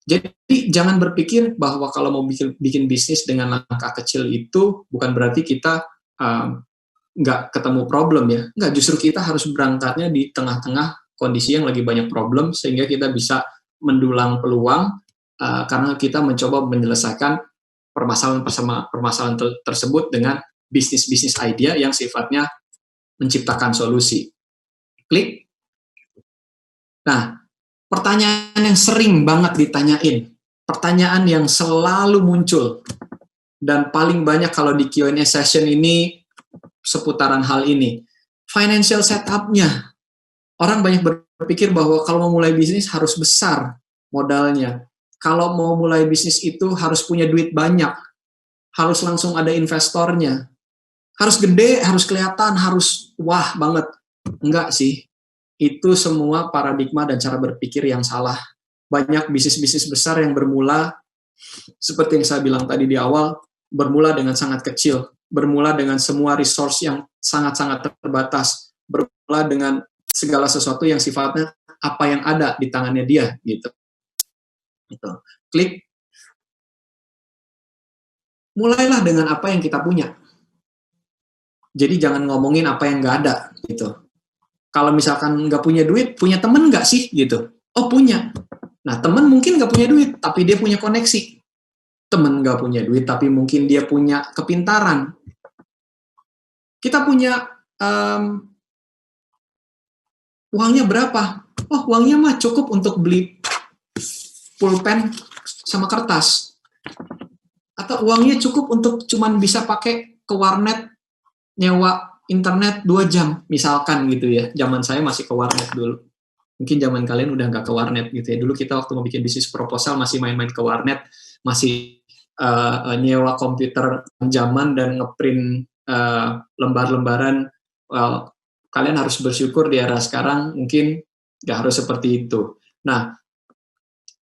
jadi jangan berpikir bahwa kalau mau bikin bisnis dengan langkah kecil itu bukan berarti kita nggak ketemu problem ya. Nggak, justru kita harus berangkatnya di tengah-tengah kondisi yang lagi banyak problem, sehingga kita bisa mendulang peluang karena kita mencoba menyelesaikan permasalahan tersebut dengan bisnis idea yang sifatnya menciptakan solusi. Klik. Nah, pertanyaan yang sering banget ditanyain, pertanyaan yang selalu muncul, dan paling banyak kalau di Q&A session ini seputaran hal ini. Financial setup-nya. Orang banyak berpikir bahwa kalau mau mulai bisnis harus besar modalnya. Kalau mau mulai bisnis itu harus punya duit banyak. Harus langsung ada investornya. Harus gede, harus kelihatan, harus wah banget. Enggak sih. Itu semua paradigma dan cara berpikir yang salah. Banyak bisnis-bisnis besar yang bermula, seperti yang saya bilang tadi di awal, bermula dengan sangat kecil. Bermula dengan semua resource yang sangat-sangat terbatas. Bermula dengan segala sesuatu yang sifatnya apa yang ada di tangannya dia. Gitu. Klik. Mulailah dengan apa yang kita punya. Jadi jangan ngomongin apa yang nggak ada, gitu. Kalau misalkan nggak punya duit, punya temen nggak sih, gitu? Oh punya. Nah temen mungkin nggak punya duit, tapi dia punya koneksi. Temen nggak punya duit, tapi mungkin dia punya kepintaran. Kita punya uangnya berapa? Oh uangnya mah cukup untuk beli pulpen sama kertas. Atau uangnya cukup untuk cuman bisa pakai ke warnet, nyewa internet 2 jam, misalkan gitu ya. Zaman saya masih ke warnet dulu. Mungkin zaman kalian udah nggak ke warnet gitu ya. Dulu kita waktu mau bikin bisnis proposal masih main-main ke warnet, masih nyewa komputer zaman dan ngeprint lembar-lembaran. Well, kalian harus bersyukur di era sekarang mungkin nggak harus seperti itu. Nah,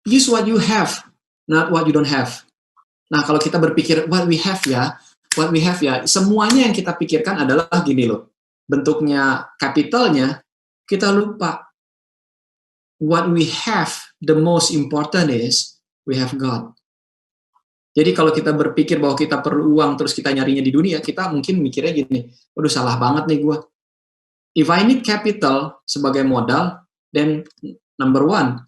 use what you have, not what you don't have. Nah, kalau kita berpikir what we have ya, semuanya yang kita pikirkan adalah gini loh. Bentuknya capitalnya, kita lupa. What we have, the most important is we have God. Jadi kalau kita berpikir bahwa kita perlu uang terus kita nyarinya di dunia, kita mungkin mikirnya gini, waduh salah banget nih gue. If I need capital sebagai modal, then number one,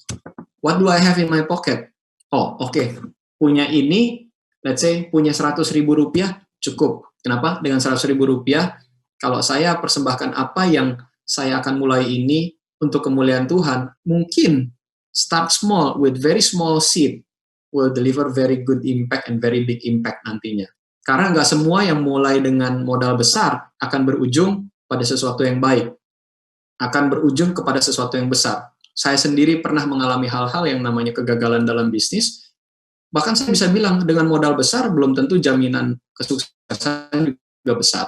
what do I have in my pocket? Oh, oke. Punya ini, let's say punya 100.000 rupiah, cukup. Kenapa? Dengan 100.000 rupiah, kalau saya persembahkan apa yang saya akan mulai ini untuk kemuliaan Tuhan, mungkin start small with very small seed will deliver very good impact and very big impact nantinya. Karena nggak semua yang mulai dengan modal besar akan berujung pada sesuatu yang baik. Akan berujung kepada sesuatu yang besar. Saya sendiri pernah mengalami hal-hal yang namanya kegagalan dalam bisnis. Bahkan saya bisa bilang dengan modal besar belum tentu jaminan kesuksesan juga besar.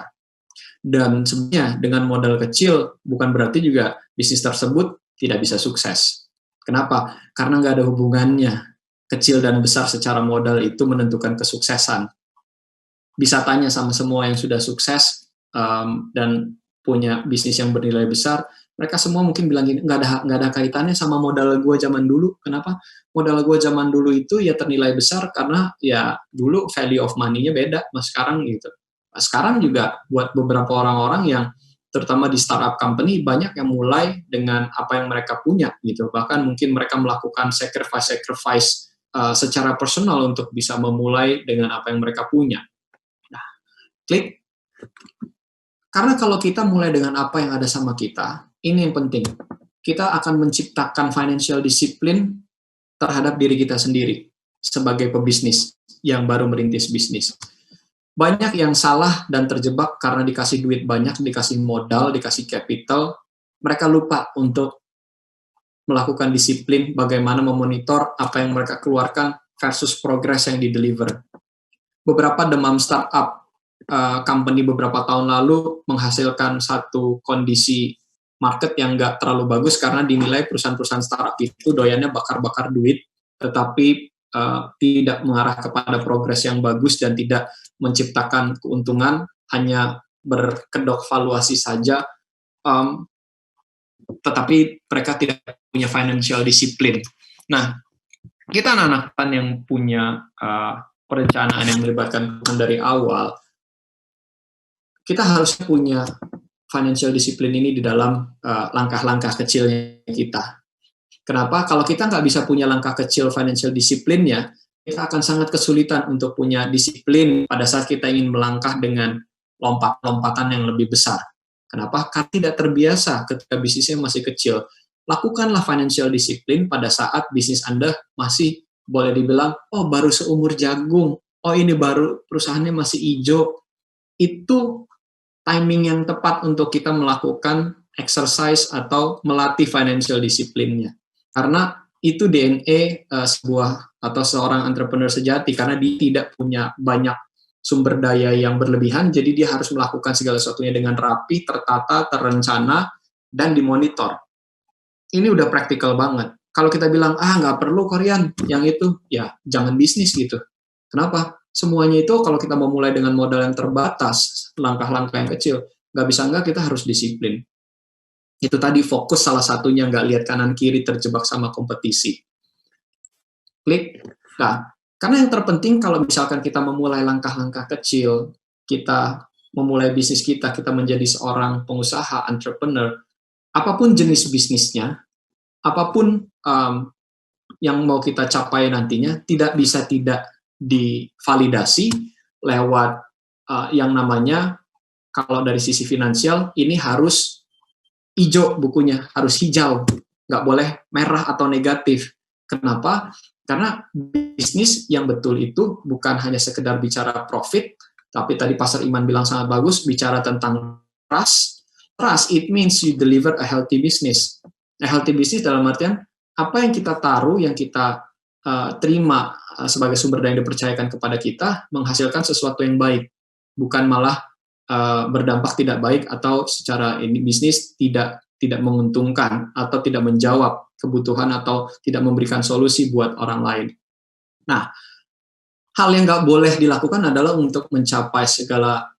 Dan sebenarnya dengan modal kecil bukan berarti juga bisnis tersebut tidak bisa sukses. Kenapa? Karena nggak ada hubungannya. Kecil dan besar secara modal itu menentukan kesuksesan. Bisa tanya sama semua yang sudah sukses dan punya bisnis yang bernilai besar, mereka semua mungkin bilang gini, nggak ada kaitannya sama modal gue zaman dulu. Kenapa? Modal gue zaman dulu itu ya ternilai besar karena ya dulu value of money-nya beda sama sekarang gitu. Sekarang juga buat beberapa orang-orang yang terutama di startup company banyak yang mulai dengan apa yang mereka punya gitu. Bahkan mungkin mereka melakukan sacrifice secara personal untuk bisa memulai dengan apa yang mereka punya. Nah, klik. Karena kalau kita mulai dengan apa yang ada sama kita, ini yang penting. Kita akan menciptakan financial discipline terhadap diri kita sendiri sebagai pebisnis yang baru merintis bisnis. Banyak yang salah dan terjebak karena dikasih duit banyak, dikasih modal, dikasih capital, mereka lupa untuk melakukan disiplin bagaimana memonitor apa yang mereka keluarkan versus progress yang di-deliver. Beberapa demam startup company beberapa tahun lalu menghasilkan satu kondisi market yang nggak terlalu bagus karena dinilai perusahaan-perusahaan startup itu doyannya bakar-bakar duit, tetapi tidak mengarah kepada progres yang bagus dan tidak menciptakan keuntungan, hanya berkedok valuasi saja, tetapi mereka tidak punya financial discipline. Nah, kita anak-anak yang punya perencanaan yang melibatkan dari awal, kita harus punya financial discipline ini di dalam langkah-langkah kecilnya kita. Kenapa? Kalau kita nggak bisa punya langkah kecil financial discipline-nya, kita akan sangat kesulitan untuk punya disiplin pada saat kita ingin melangkah dengan lompatan yang lebih besar. Kenapa? Karena tidak terbiasa ketika bisnisnya masih kecil. Lakukanlah financial discipline pada saat bisnis Anda masih boleh dibilang, oh baru seumur jagung, oh ini baru perusahaannya masih hijau. Itu timing yang tepat untuk kita melakukan exercise atau melatih financial discipline-nya. Karena itu DNA sebuah atau seorang entrepreneur sejati, karena dia tidak punya banyak sumber daya yang berlebihan, jadi dia harus melakukan segala sesuatunya dengan rapi, tertata, terencana, dan dimonitor. Ini udah praktikal banget. Kalau kita bilang, nggak perlu Korean, yang itu, ya jangan bisnis gitu. Kenapa? Semuanya itu kalau kita mau mulai dengan modal yang terbatas, langkah-langkah yang kecil, nggak bisa nggak kita harus disiplin. Itu tadi fokus salah satunya, nggak lihat kanan-kiri terjebak sama kompetisi. Klik. Nah, karena yang terpenting kalau misalkan kita memulai langkah-langkah kecil, kita memulai bisnis kita menjadi seorang pengusaha, entrepreneur, apapun jenis bisnisnya, apapun yang mau kita capai nantinya, tidak bisa tidak divalidasi lewat yang namanya, kalau dari sisi finansial, ini harus hijau bukunya, harus hijau, nggak boleh merah atau negatif. Kenapa? Karena bisnis yang betul itu bukan hanya sekedar bicara profit, tapi tadi Pastor Iman bilang sangat bagus, bicara tentang trust. Trust, it means you deliver a healthy business. A healthy business dalam artian, apa yang kita taruh, yang kita terima sebagai sumber daya yang dipercayakan kepada kita, menghasilkan sesuatu yang baik. Bukan malah berdampak tidak baik, atau secara ini bisnis tidak menguntungkan, atau tidak menjawab kebutuhan, atau tidak memberikan solusi buat orang lain. Nah, hal yang nggak boleh dilakukan adalah untuk mencapai segala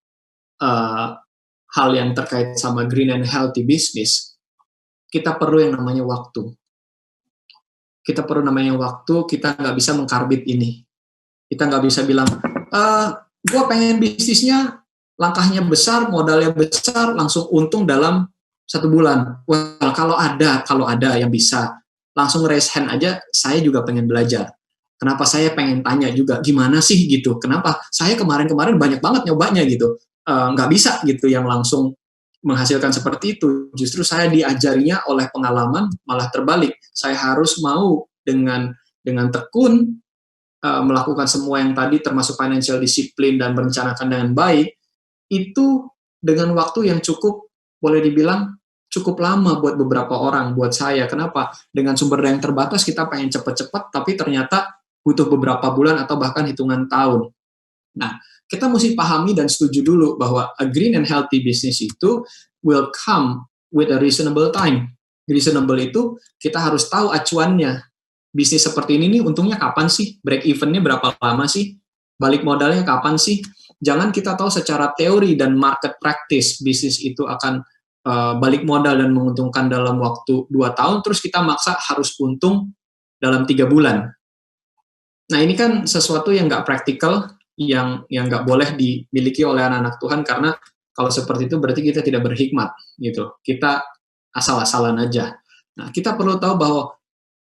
hal yang terkait sama green and healthy business, kita perlu yang namanya waktu. Kita perlu namanya waktu, kita nggak bisa mengkarbit ini. Kita nggak bisa bilang, gue pengen bisnisnya, langkahnya besar, modalnya besar, langsung untung dalam 1 bulan. Well, kalau ada yang bisa, langsung raise hand aja, saya juga pengen belajar. Kenapa saya pengen tanya juga, gimana sih gitu, kenapa saya kemarin-kemarin banyak banget nyobanya gitu. Nggak bisa gitu yang langsung menghasilkan seperti itu. Justru saya diajarinya oleh pengalaman, malah terbalik. Saya harus mau dengan tekun melakukan semua yang tadi, termasuk financial discipline dan merencanakan dengan baik, itu dengan waktu yang cukup, boleh dibilang cukup lama buat beberapa orang, buat saya. Kenapa? Dengan sumber daya yang terbatas, kita pengen cepat-cepat, tapi ternyata butuh beberapa bulan atau bahkan hitungan tahun. Nah, kita mesti pahami dan setuju dulu bahwa a green and healthy business itu will come with a reasonable time. Reasonable itu kita harus tahu acuannya. Bisnis seperti ini nih untungnya kapan sih? Break even-nya berapa lama sih? Balik modalnya kapan sih? Jangan kita tahu secara teori dan market practice bisnis itu akan balik modal dan menguntungkan dalam waktu 2 tahun, terus kita maksa harus untung dalam 3 bulan. Nah, ini kan sesuatu yang nggak praktikal, yang nggak boleh dimiliki oleh anak-anak Tuhan, karena kalau seperti itu berarti kita tidak berhikmat gitu. Kita asal-asalan aja. Nah, kita perlu tahu bahwa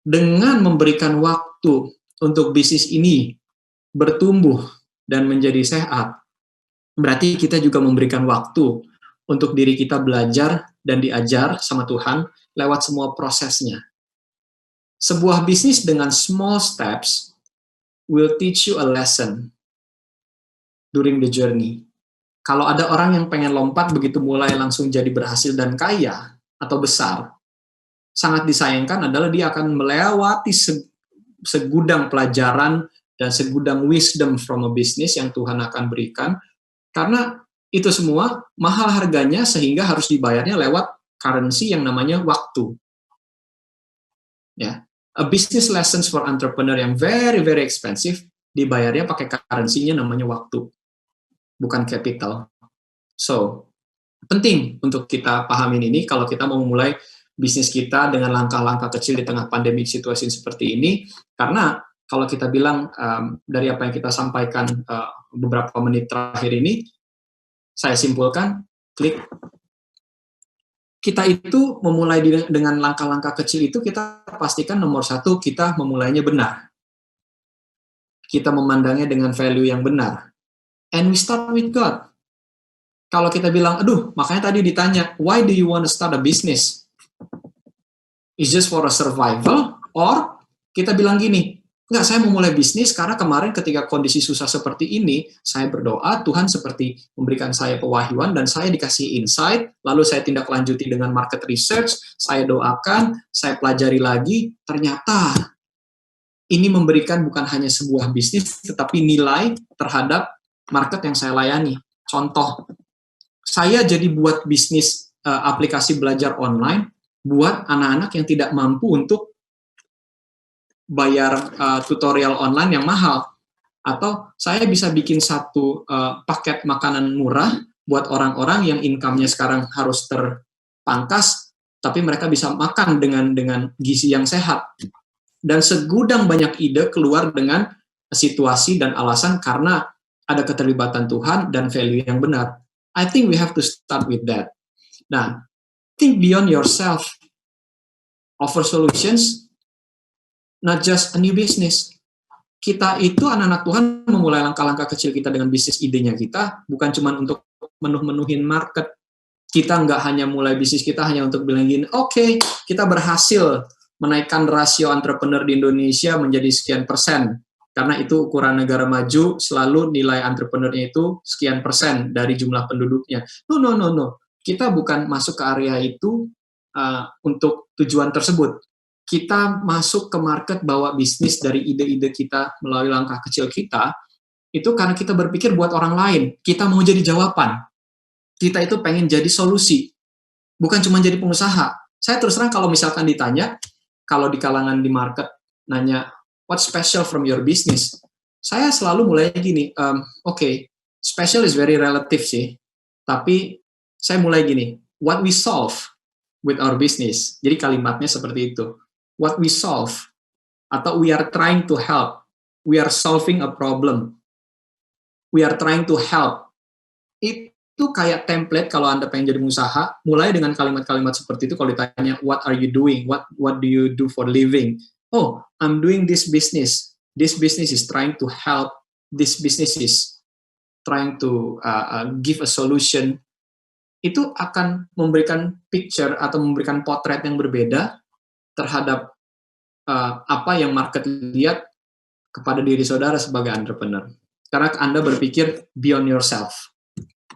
dengan memberikan waktu untuk bisnis ini bertumbuh dan menjadi sehat, berarti kita juga memberikan waktu untuk diri kita belajar dan diajar sama Tuhan lewat semua prosesnya. Sebuah bisnis dengan small steps will teach you a lesson during the journey. Kalau ada orang yang pengen lompat begitu mulai langsung jadi berhasil dan kaya atau besar, sangat disayangkan adalah dia akan melewati segudang pelajaran dan segudang wisdom from a business yang Tuhan akan berikan, karena itu semua mahal harganya sehingga harus dibayarnya lewat currency yang namanya waktu. Ya, a business lessons for entrepreneur yang very very expensive dibayarnya pakai currency-nya namanya waktu, bukan capital. So, penting untuk kita pahamin ini kalau kita mau memulai bisnis kita dengan langkah-langkah kecil di tengah pandemi situasi seperti ini, karena kalau kita bilang dari apa yang kita sampaikan beberapa menit terakhir ini, saya simpulkan, klik kita itu memulai dengan langkah-langkah kecil itu, kita pastikan nomor satu, kita memulainya benar. Kita memandangnya dengan value yang benar. And we start with God. Kalau kita bilang, aduh, makanya tadi ditanya, why do you want to start a business? Is just for a survival? Or kita bilang gini, enggak, saya mau mulai bisnis karena kemarin ketika kondisi susah seperti ini, saya berdoa, Tuhan seperti memberikan saya pewahyuan dan saya dikasih insight, lalu saya tindak lanjuti dengan market research, saya doakan, saya pelajari lagi, ternyata ini memberikan bukan hanya sebuah bisnis, tetapi nilai terhadap market yang saya layani. Contoh, saya jadi buat bisnis aplikasi belajar online, buat anak-anak yang tidak mampu untuk bayar tutorial online yang mahal. Atau saya bisa bikin satu paket makanan murah buat orang-orang yang income-nya sekarang harus terpangkas, tapi mereka bisa makan dengan gizi yang sehat. Dan segudang banyak ide keluar dengan situasi dan alasan karena ada keterlibatan Tuhan dan value yang benar. I think we have to start with that. Nah, think beyond yourself. Offer solutions, not just a new business. Kita itu anak-anak Tuhan memulai langkah-langkah kecil kita dengan bisnis idenya kita, bukan cuma untuk menuhin market. Kita nggak hanya mulai bisnis kita hanya untuk bilang gini, oke, kita berhasil menaikkan rasio entrepreneur di Indonesia menjadi sekian persen. Karena itu ukuran negara maju, selalu nilai entrepreneurnya itu sekian persen dari jumlah penduduknya. No. Kita bukan masuk ke area itu untuk tujuan tersebut. Kita masuk ke market bawa bisnis dari ide-ide kita melalui langkah kecil kita, itu karena kita berpikir buat orang lain. Kita mau jadi jawaban. Kita itu pengen jadi solusi. Bukan cuma jadi pengusaha. Saya terus terang kalau misalkan ditanya, kalau di kalangan di market nanya, what's special from your business? Saya selalu mulai gini, okay, special is very relative sih, tapi saya mulai gini, what we solve with our business. Jadi kalimatnya seperti itu. What we solve, atau we are trying to help, we are solving a problem, we are trying to help. Itu kayak template kalau Anda pengen jadi pengusaha, mulai dengan kalimat-kalimat seperti itu. Kalau ditanya, what are you doing? What do you do for living? Oh, I'm doing this business. This business is trying to help. This business is trying to give a solution. Itu akan memberikan picture atau memberikan potret yang berbeda terhadap apa yang market lihat kepada diri saudara sebagai entrepreneur. Karena Anda berpikir beyond yourself.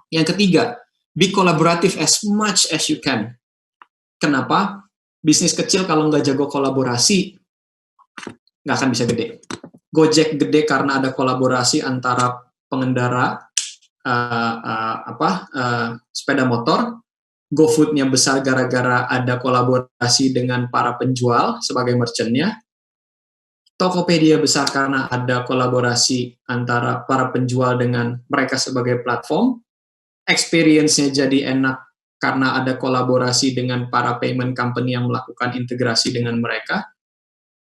Yang ketiga, be collaborative as much as you can. Kenapa? Bisnis kecil kalau nggak jago kolaborasi, nggak akan bisa gede. Gojek gede karena ada kolaborasi antara pengendara sepeda motor. GoFood-nya besar gara-gara ada kolaborasi dengan para penjual sebagai merchant-nya. Tokopedia besar karena ada kolaborasi antara para penjual dengan mereka sebagai platform. Experience-nya jadi enak karena ada kolaborasi dengan para payment company yang melakukan integrasi dengan mereka.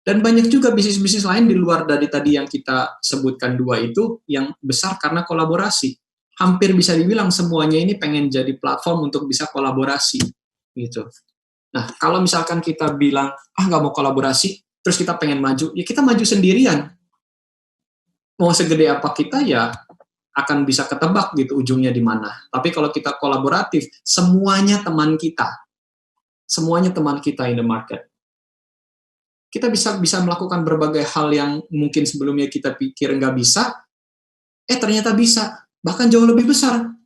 Dan banyak juga bisnis-bisnis lain di luar dari tadi yang kita sebutkan dua itu yang besar karena kolaborasi. Hampir bisa dibilang semuanya ini pengen jadi platform untuk bisa kolaborasi gitu. Nah, kalau misalkan kita bilang nggak mau kolaborasi, terus kita pengen maju, ya kita maju sendirian. Mau segede apa kita ya akan bisa ketebak gitu ujungnya di mana. Tapi kalau kita kolaboratif, semuanya teman kita in the market. Kita bisa melakukan berbagai hal yang mungkin sebelumnya kita pikir nggak bisa, ternyata bisa. Bahkan jauh lebih besar.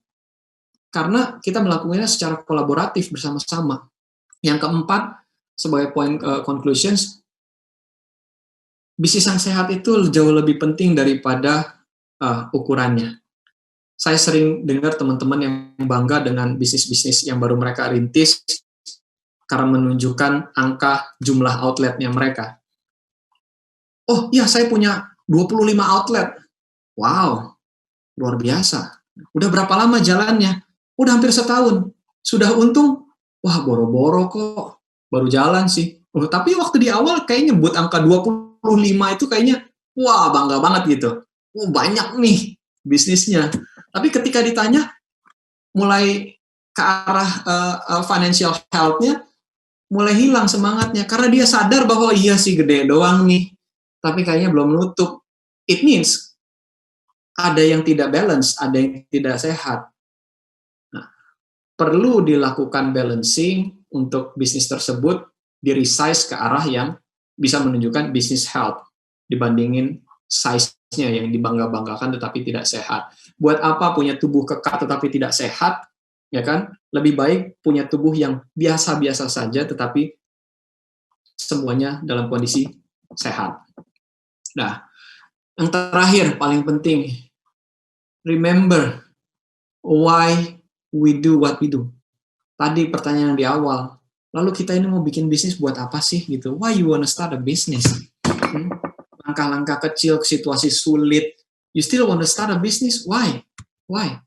Karena kita melakukannya secara kolaboratif bersama-sama. Yang keempat, sebagai point conclusions, bisnis yang sehat itu jauh lebih penting daripada ukurannya. Saya sering dengar teman-teman yang bangga dengan bisnis-bisnis yang baru mereka rintis karena menunjukkan angka jumlah outletnya mereka. Oh iya, saya punya 25 outlet. Wow, luar biasa. Udah berapa lama jalannya? Udah hampir setahun. Sudah untung? Wah, boro-boro kok. Baru jalan sih. Tapi waktu di awal kayak nyebut angka 25 itu kayaknya, wah bangga banget gitu. Banyak nih bisnisnya. Tapi ketika ditanya, mulai ke arah financial health-nya, mulai hilang semangatnya karena dia sadar bahwa iya sih gede doang nih, tapi kayaknya belum nutup. It means ada yang tidak balance, ada yang tidak sehat. Nah, perlu dilakukan balancing untuk bisnis tersebut di-resize ke arah yang bisa menunjukkan business health dibandingin size-nya yang dibangga-banggakan tetapi tidak sehat. Buat apa punya tubuh kekar tetapi tidak sehat, ya kan? Lebih baik punya tubuh yang biasa-biasa saja tetapi semuanya dalam kondisi sehat. Nah, yang terakhir paling penting, remember why we do what we do. Tadi pertanyaan di awal, lalu kita ini mau bikin bisnis buat apa sih gitu? Why you wanna start a business? Langkah-langkah kecil, situasi sulit, you still wanna start a business? Why? Why?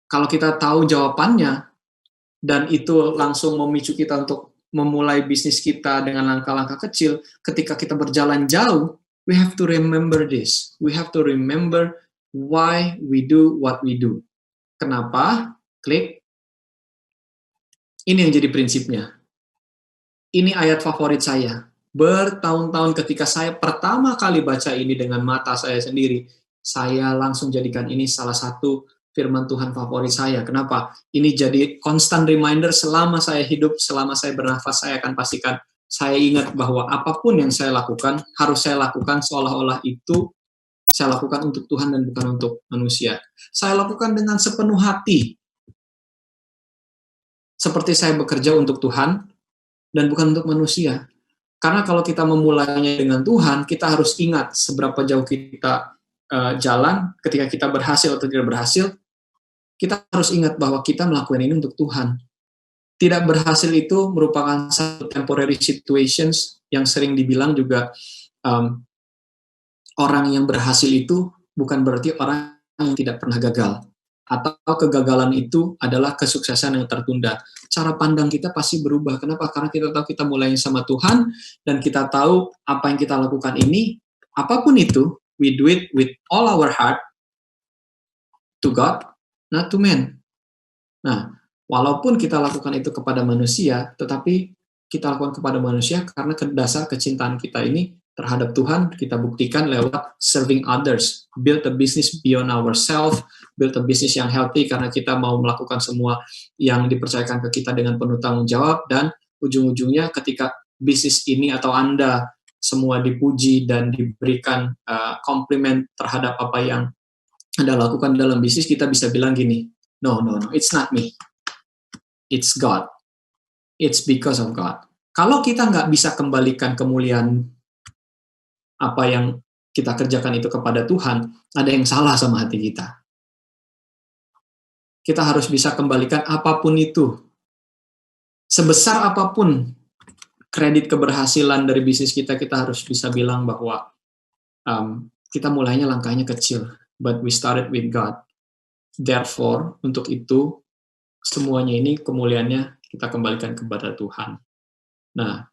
Kalau kita tahu jawabannya, dan itu langsung memicu kita untuk memulai bisnis kita dengan langkah-langkah kecil, ketika kita berjalan jauh, we have to remember this. We have to remember why we do what we do. Kenapa? Klik. Ini yang jadi prinsipnya. Ini ayat favorit saya. Bertahun-tahun ketika saya pertama kali baca ini dengan mata saya sendiri, saya langsung jadikan ini salah satu firman Tuhan favorit saya. Kenapa? Ini jadi constant reminder selama saya hidup, selama saya bernafas, saya akan pastikan saya ingat bahwa apapun yang saya lakukan, harus saya lakukan seolah-olah itu saya lakukan untuk Tuhan dan bukan untuk manusia. Saya lakukan dengan sepenuh hati. Seperti saya bekerja untuk Tuhan dan bukan untuk manusia. Karena kalau kita memulainya dengan Tuhan, kita harus ingat seberapa jauh kita jalan, ketika kita berhasil atau tidak berhasil, kita harus ingat bahwa kita melakukan ini untuk Tuhan. Tidak berhasil itu merupakan satu temporary situations yang sering dibilang juga orang yang berhasil itu bukan berarti orang yang tidak pernah gagal. Atau kegagalan itu adalah kesuksesan yang tertunda. Cara pandang kita pasti berubah. Kenapa? Karena kita tahu kita mulai sama Tuhan, dan kita tahu apa yang kita lakukan ini, apapun itu, we do it with all our heart to God, not to man. Nah, walaupun kita lakukan itu kepada manusia, tetapi kita lakukan kepada manusia karena dasar kecintaan kita ini terhadap Tuhan, kita buktikan lewat serving others, build a business beyond ourselves, build a business yang healthy karena kita mau melakukan semua yang dipercayakan ke kita dengan penuh tanggung jawab, dan ujung-ujungnya ketika bisnis ini atau Anda semua dipuji dan diberikan komplimen terhadap apa yang Anda lakukan dalam bisnis, kita bisa bilang gini, no, it's not me, it's God, it's because of God. Kalau kita nggak bisa kembalikan kemuliaan apa yang kita kerjakan itu kepada Tuhan, ada yang salah sama hati kita. Kita harus bisa kembalikan apapun itu. Sebesar apapun kredit keberhasilan dari bisnis kita, kita harus bisa bilang bahwa kita mulainya langkahnya kecil, but we started with God. Therefore, untuk itu, semuanya ini kemuliaannya kita kembalikan kepada Tuhan. Nah,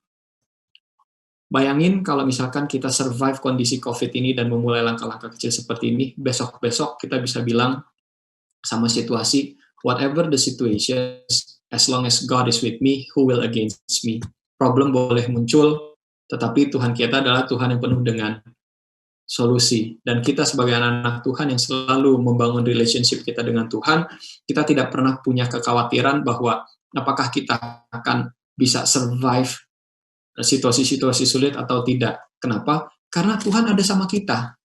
bayangin kalau misalkan kita survive kondisi COVID ini dan memulai langkah-langkah kecil seperti ini, besok-besok kita bisa bilang sama situasi, whatever the situation, as long as God is with me, who will against me? Problem boleh muncul, tetapi Tuhan kita adalah Tuhan yang penuh dengan solusi. Dan kita sebagai anak-anak Tuhan yang selalu membangun relationship kita dengan Tuhan, kita tidak pernah punya kekhawatiran bahwa apakah kita akan bisa survive situasi-situasi sulit atau tidak. Kenapa? Karena Tuhan ada sama kita.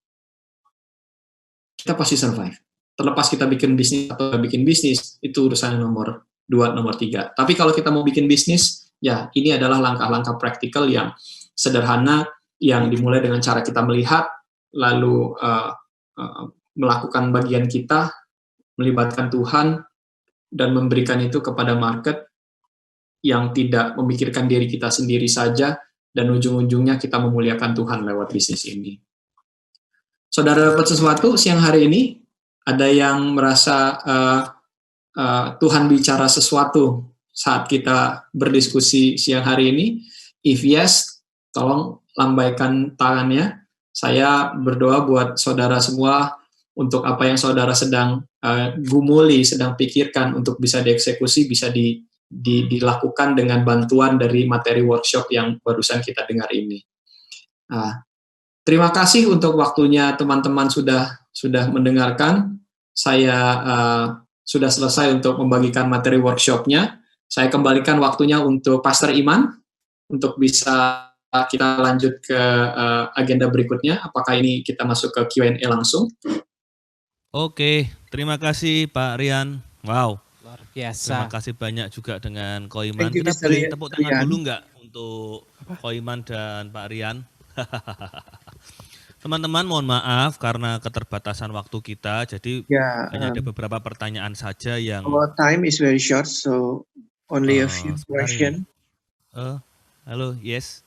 Kita pasti survive. Terlepas kita bikin bisnis atau nggak bikin bisnis, itu urusan nomor 2, nomor 3. Tapi kalau kita mau bikin bisnis, ya ini adalah langkah-langkah praktikal yang sederhana, yang dimulai dengan cara kita melihat, lalu melakukan bagian kita, melibatkan Tuhan, dan memberikan itu kepada market, yang tidak memikirkan diri kita sendiri saja, dan ujung-ujungnya kita memuliakan Tuhan lewat bisnis ini. Saudara dapat sesuatu siang hari ini? Ada yang merasa Tuhan bicara sesuatu saat kita berdiskusi siang hari ini? If yes, tolong lambaikan tangannya. Saya berdoa buat saudara semua untuk apa yang saudara sedang gumuli, sedang pikirkan untuk bisa dieksekusi, bisa dilakukan dengan bantuan dari materi workshop yang barusan kita dengar ini. Terima kasih untuk waktunya teman-teman sudah mendengarkan. Saya sudah selesai untuk membagikan materi workshopnya. Saya kembalikan waktunya untuk Pastor Iman untuk bisa kita lanjut ke agenda berikutnya. Apakah ini kita masuk ke Q&A langsung? Oke, terima kasih Pak Rian. Wow, Luar terima biasa. kasih banyak juga dengan Koiman. Thank you, Kita Mr. beri tepuk tangan Rian. dulu nggak untuk Koiman dan Pak Rian? Teman-teman mohon maaf karena keterbatasan waktu kita, jadi Yeah, hanya ada beberapa pertanyaan saja yang our time is very short, so only a few sebentar ini. questions. Halo, yes.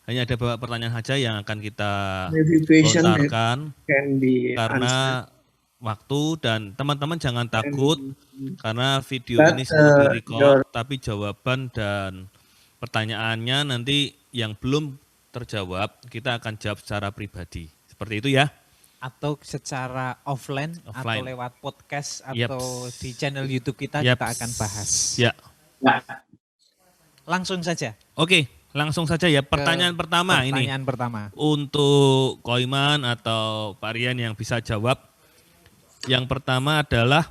Hanya ada beberapa pertanyaan saja yang akan kita Maybe question that lontarkan can be answered. karena waktu, dan teman-teman jangan takut karena video But, ini semua your- direcord, tapi jawaban dan pertanyaannya nanti yang belum terjawab kita akan jawab secara pribadi. Seperti itu ya. Atau secara offline, atau Offline. lewat podcast Yep. atau di channel YouTube kita Yep. kita akan bahas. Ya. Langsung saja. Oke, langsung saja ya. Pertanyaan pertama ini Pertanyaan pertama. untuk Koiman atau Pak Rian yang bisa jawab. Yang pertama adalah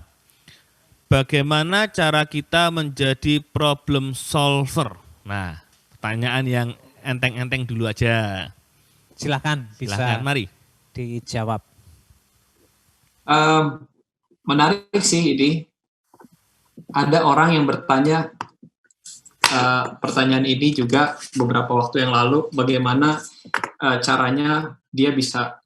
bagaimana cara kita menjadi problem solver? Nah, pertanyaan yang enteng-enteng dulu aja. Silakan bisa Silahkan, mari. dijawab. Menarik sih ini. Ada orang yang bertanya pertanyaan ini juga beberapa waktu yang lalu, bagaimana caranya dia bisa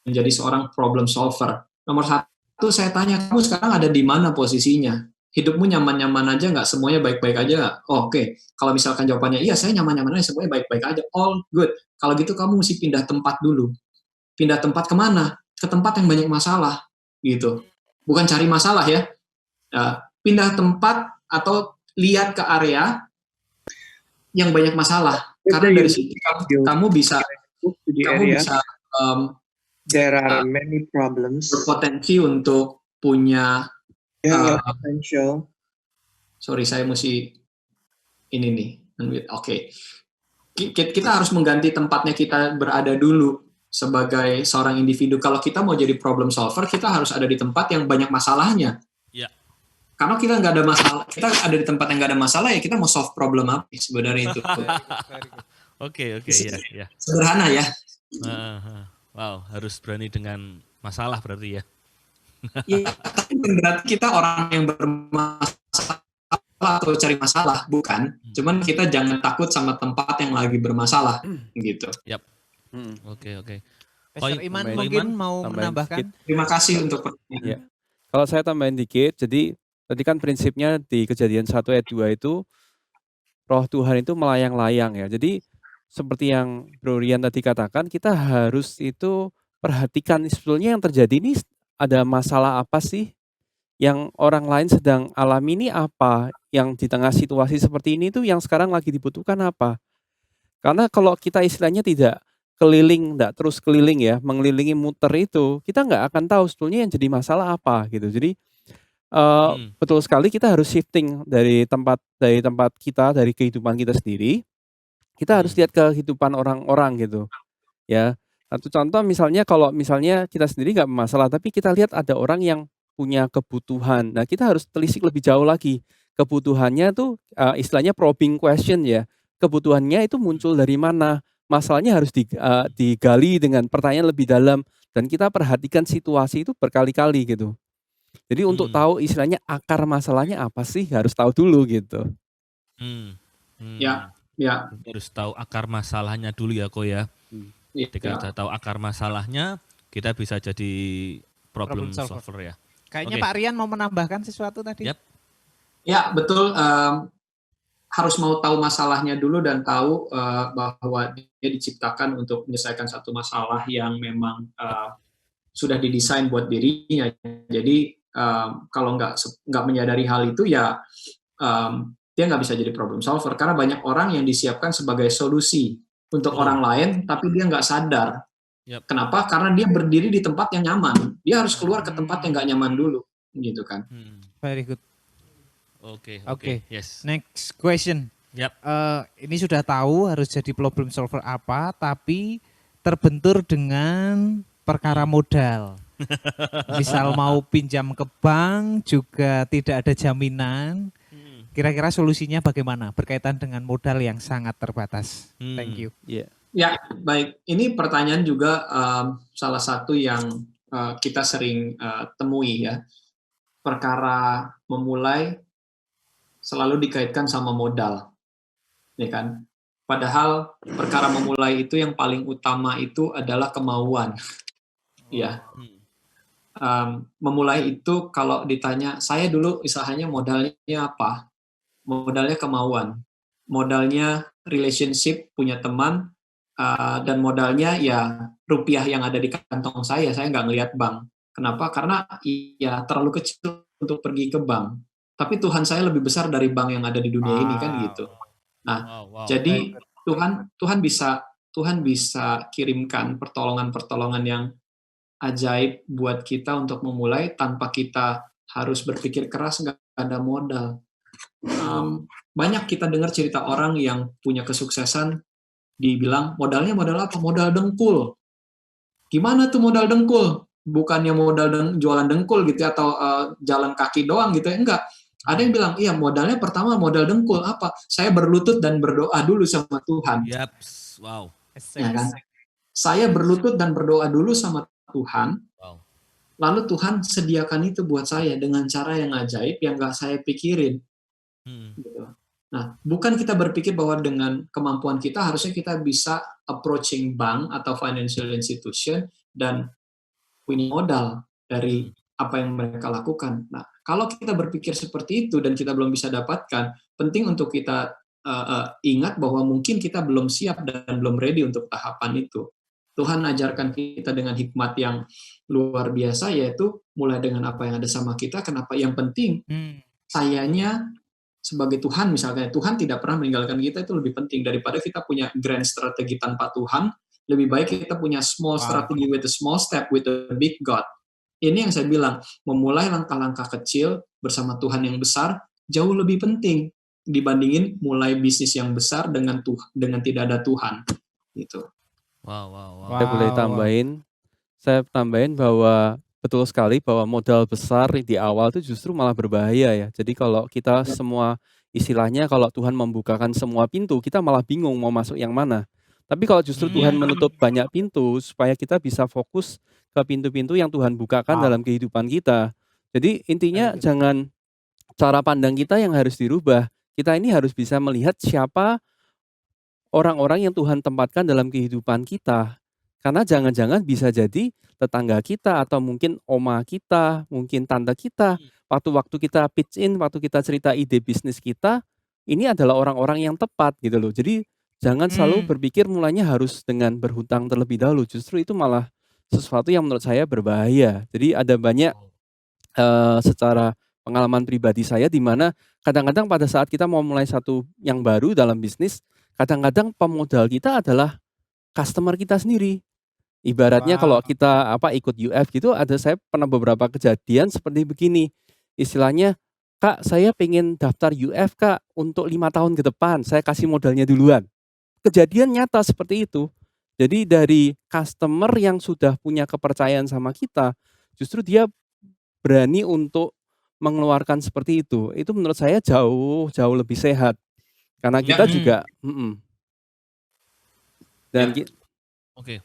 menjadi seorang problem solver. Nomor satu, saya tanya, kamu sekarang ada di mana posisinya? Hidupmu nyaman-nyaman aja nggak? Semuanya baik-baik aja nggak? Oh, oke. Kalau misalkan jawabannya, iya saya nyaman-nyaman aja, semuanya baik-baik aja. All good. Kalau gitu kamu mesti pindah tempat dulu. Pindah tempat kemana? Ke tempat yang banyak masalah. Gitu. Bukan cari masalah ya. Pindah tempat atau lihat ke area yang banyak masalah. Karena dari situ kamu bisa To the area, there are uh, many problems. berpotensi untuk punya You have a potential. sorry saya mesti ini nih. Oke. Kita harus mengganti tempatnya kita berada dulu sebagai seorang individu. Kalau kita mau jadi problem solver, kita harus ada di tempat yang banyak masalahnya. Ya. Kalau kita nggak ada masalah, kita ada di tempat yang nggak ada masalah, ya kita mau solve problem apa sebenarnya itu. Oke, ya. Sederhana ya. Wow, harus berani dengan masalah berarti ya. Ya, tapi bukan berarti kita orang yang bermasalah atau cari masalah, bukan. Cuman kita jangan takut sama tempat yang lagi bermasalah, gitu. Oke. Pastor Koi- Iman Koi- mungkin Iman, mau tambahin menambahkan? sedikit. Terima kasih untuk pertanyaan. Ya. Kalau saya tambahin dikit, jadi tadi kan prinsipnya di Kejadian 1 ayat 2 itu Roh Tuhan itu melayang-layang ya. Jadi seperti yang Bro Rian tadi katakan, kita harus itu perhatikan sebetulnya yang terjadi ini ada masalah apa sih yang orang lain sedang alami ini apa, yang di tengah situasi seperti ini tuh yang sekarang lagi dibutuhkan apa. Karena kalau kita istilahnya tidak keliling, tidak terus keliling ya, mengelilingi muter itu, kita nggak akan tahu sebetulnya yang jadi masalah apa gitu. Jadi betul sekali kita harus shifting dari tempat kita, dari kehidupan kita sendiri. Kita harus lihat kehidupan orang-orang gitu. Ya. Satu contoh misalnya kalau misalnya kita sendiri nggak bermasalah, tapi kita lihat ada orang yang punya kebutuhan. Nah, kita harus telisik lebih jauh lagi. Kebutuhannya tuh istilahnya probing question ya. Kebutuhannya itu muncul dari mana? Masalahnya harus digali dengan pertanyaan lebih dalam, dan kita perhatikan situasi itu berkali-kali gitu. Jadi untuk tahu istilahnya akar masalahnya apa sih, harus tahu dulu gitu. Ya. Harus tahu akar masalahnya dulu ya, Ko ya. Ketika Ya. sudah tahu akar masalahnya, kita bisa jadi problem Problem solver. solver ya. Kayaknya Oke. Pak Rian mau menambahkan sesuatu tadi. Yap. Ya, betul. Harus mau tahu masalahnya dulu dan tahu bahwa dia diciptakan untuk menyelesaikan satu masalah yang memang sudah didesain buat dirinya. Jadi kalau nggak menyadari hal itu ya dia nggak bisa jadi problem solver, karena banyak orang yang disiapkan sebagai solusi untuk orang lain, tapi dia nggak sadar Yap. Kenapa? Karena dia berdiri di tempat yang nyaman. Dia harus keluar ke tempat yang nggak nyaman dulu, gitu kan. Very good. Oke. Yes. Next question. Yap. Ini sudah tahu harus jadi problem solver apa, tapi terbentur dengan perkara modal. Misal mau pinjam ke bank juga tidak ada jaminan. Kira-kira solusinya bagaimana berkaitan dengan modal yang sangat terbatas? Thank you. Ya, baik. Ini pertanyaan juga salah satu yang kita sering temui ya. Perkara memulai selalu dikaitkan sama modal, ya kan? Padahal perkara memulai itu yang paling utama itu adalah kemauan, ya. Memulai itu kalau ditanya, saya dulu usahanya modalnya apa? Modalnya kemauan, modalnya relationship, punya teman, dan modalnya ya rupiah yang ada di kantong saya nggak ngelihat bank. Kenapa? Karena ya terlalu kecil untuk pergi ke bank. Tapi Tuhan saya lebih besar dari bank yang ada di dunia ini kan gitu. Nah, jadi Tuhan bisa kirimkan pertolongan-pertolongan yang ajaib buat kita untuk memulai tanpa kita harus berpikir keras, nggak ada modal. Banyak kita dengar cerita orang yang punya kesuksesan dibilang modalnya modal apa? Modal dengkul. Gimana tuh modal dengkul? Bukannya modal jualan dengkul gitu atau jalan kaki doang gitu ya? Enggak. Ada yang bilang, iya modalnya pertama modal dengkul apa? Saya berlutut dan berdoa dulu sama Tuhan. Yap. Wow. Ya kan? Saya berlutut dan berdoa dulu sama Tuhan. Wow. Lalu Tuhan sediakan itu buat saya dengan cara yang ajaib yang nggak saya pikirin. Gitu. Nah, bukan kita berpikir bahwa dengan kemampuan kita harusnya kita bisa approaching bank atau financial institution dan punya modal dari apa yang mereka lakukan. Nah, kalau kita berpikir seperti itu dan kita belum bisa dapatkan, penting untuk kita ingat bahwa mungkin kita belum siap dan belum ready untuk tahapan itu. Tuhan ajarkan kita dengan hikmat yang luar biasa, yaitu mulai dengan apa yang ada sama kita. Kenapa? Yang penting, sayanya sebagai Tuhan misalnya, Tuhan tidak pernah meninggalkan kita, itu lebih penting daripada kita punya grand strategi tanpa Tuhan. Lebih baik kita punya small strategy with a small step with a big God. Ini yang saya bilang, memulai langkah-langkah kecil bersama Tuhan yang besar jauh lebih penting dibandingin mulai bisnis yang besar dengan tidak ada Tuhan. Gitu. Wow. Saya boleh tambahin bahwa betul sekali bahwa modal besar di awal itu justru malah berbahaya ya. Jadi kalau kita semua istilahnya kalau Tuhan membukakan semua pintu, kita malah bingung mau masuk yang mana. Tapi kalau justru Tuhan menutup banyak pintu supaya kita bisa fokus ke pintu-pintu yang Tuhan bukakan dalam kehidupan kita. Jadi intinya jangan cara pandang kita yang harus dirubah. Kita ini harus bisa melihat siapa orang-orang yang Tuhan tempatkan dalam kehidupan kita. Karena jangan-jangan bisa jadi tetangga kita atau mungkin oma kita, mungkin tante kita. Waktu-waktu kita pitch in, waktu kita cerita ide bisnis kita, ini adalah orang-orang yang tepat gitu loh. Jadi jangan selalu berpikir mulanya harus dengan berhutang terlebih dahulu. Justru itu malah sesuatu yang menurut saya berbahaya. Jadi ada banyak secara pengalaman pribadi saya di mana kadang-kadang pada saat kita mau mulai satu yang baru dalam bisnis, kadang-kadang pemodal kita adalah customer kita sendiri. Ibaratnya kalau kita ikut UF gitu, saya pernah beberapa kejadian seperti begini. Istilahnya, Kak, saya pengen daftar UF Kak untuk 5 tahun ke depan, saya kasih modalnya duluan. Kejadian nyata seperti itu. Jadi dari customer yang sudah punya kepercayaan sama kita, justru dia berani untuk mengeluarkan seperti itu. Itu menurut saya jauh lebih sehat. Karena kita juga dan Oke.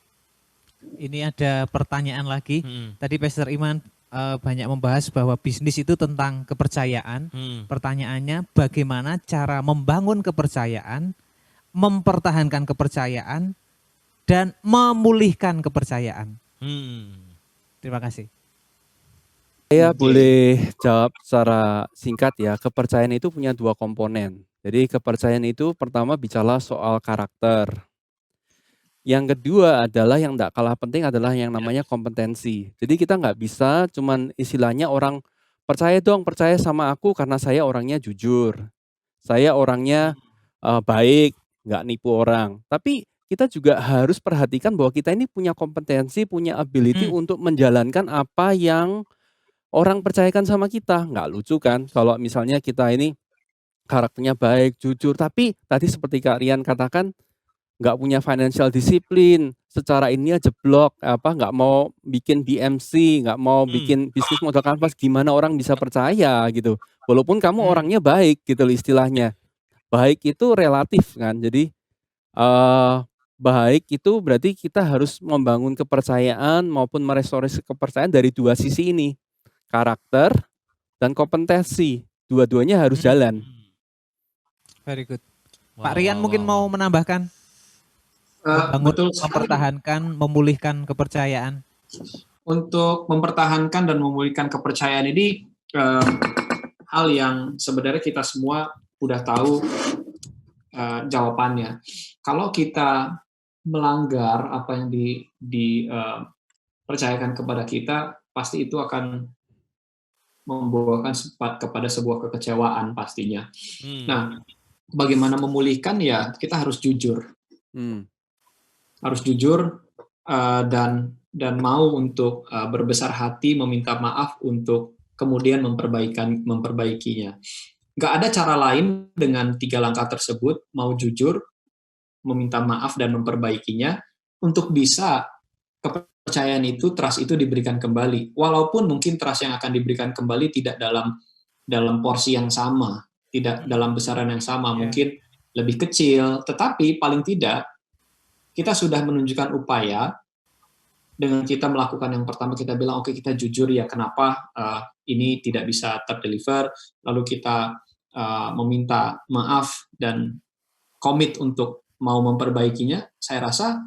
Ini ada pertanyaan lagi. Tadi Pastor Iman banyak membahas bahwa bisnis itu tentang kepercayaan. Pertanyaannya, bagaimana cara membangun kepercayaan, mempertahankan kepercayaan, dan memulihkan kepercayaan? Terima kasih. Saya boleh jawab secara singkat ya. Kepercayaan itu punya 2 komponen. Jadi kepercayaan itu pertama bicara soal karakter. Yang kedua adalah yang tidak kalah penting adalah yang namanya kompetensi. Jadi kita nggak bisa cuman istilahnya orang percaya sama aku karena saya orangnya jujur. Saya orangnya baik, nggak nipu orang. Tapi kita juga harus perhatikan bahwa kita ini punya kompetensi, punya ability untuk menjalankan apa yang orang percayakan sama kita. Nggak lucu kan kalau misalnya kita ini karakternya baik, jujur, tapi tadi seperti Kak Rian katakan, nggak punya financial discipline, secara ini aja jeblok, nggak mau bikin BMC, nggak mau bikin bisnis modal kanvas, gimana orang bisa percaya gitu. Walaupun kamu orangnya baik gitu loh istilahnya. Baik itu relatif kan, jadi baik itu berarti kita harus membangun kepercayaan maupun merestorasi kepercayaan dari dua sisi ini. Karakter dan kompetensi. Dua-duanya harus jalan. Very good. Pak Rian mungkin mau menambahkan? Betul sekali. Mempertahankan, memulihkan kepercayaan. Untuk mempertahankan dan memulihkan kepercayaan ini hal yang sebenarnya kita semua udah tahu jawabannya. Kalau kita melanggar apa yang dipercayakan kepada kita, pasti itu akan membawakan kepada sebuah kekecewaan pastinya. Nah, bagaimana memulihkan ya kita harus jujur. Harus jujur dan mau untuk berbesar hati meminta maaf untuk kemudian memperbaikinya. Nggak ada cara lain dengan 3 langkah tersebut, mau jujur, meminta maaf dan memperbaikinya untuk bisa kepercayaan itu, trust itu diberikan kembali. Walaupun mungkin trust yang akan diberikan kembali tidak dalam porsi yang sama, tidak dalam besaran yang sama, mungkin lebih kecil, tetapi paling tidak kita sudah menunjukkan upaya dengan kita melakukan yang pertama, kita bilang oke, kita jujur ya kenapa ini tidak bisa terdeliver, lalu kita meminta maaf dan komit untuk mau memperbaikinya. Saya rasa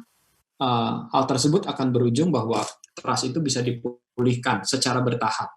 hal tersebut akan berujung bahwa trust itu bisa dipulihkan secara bertahap.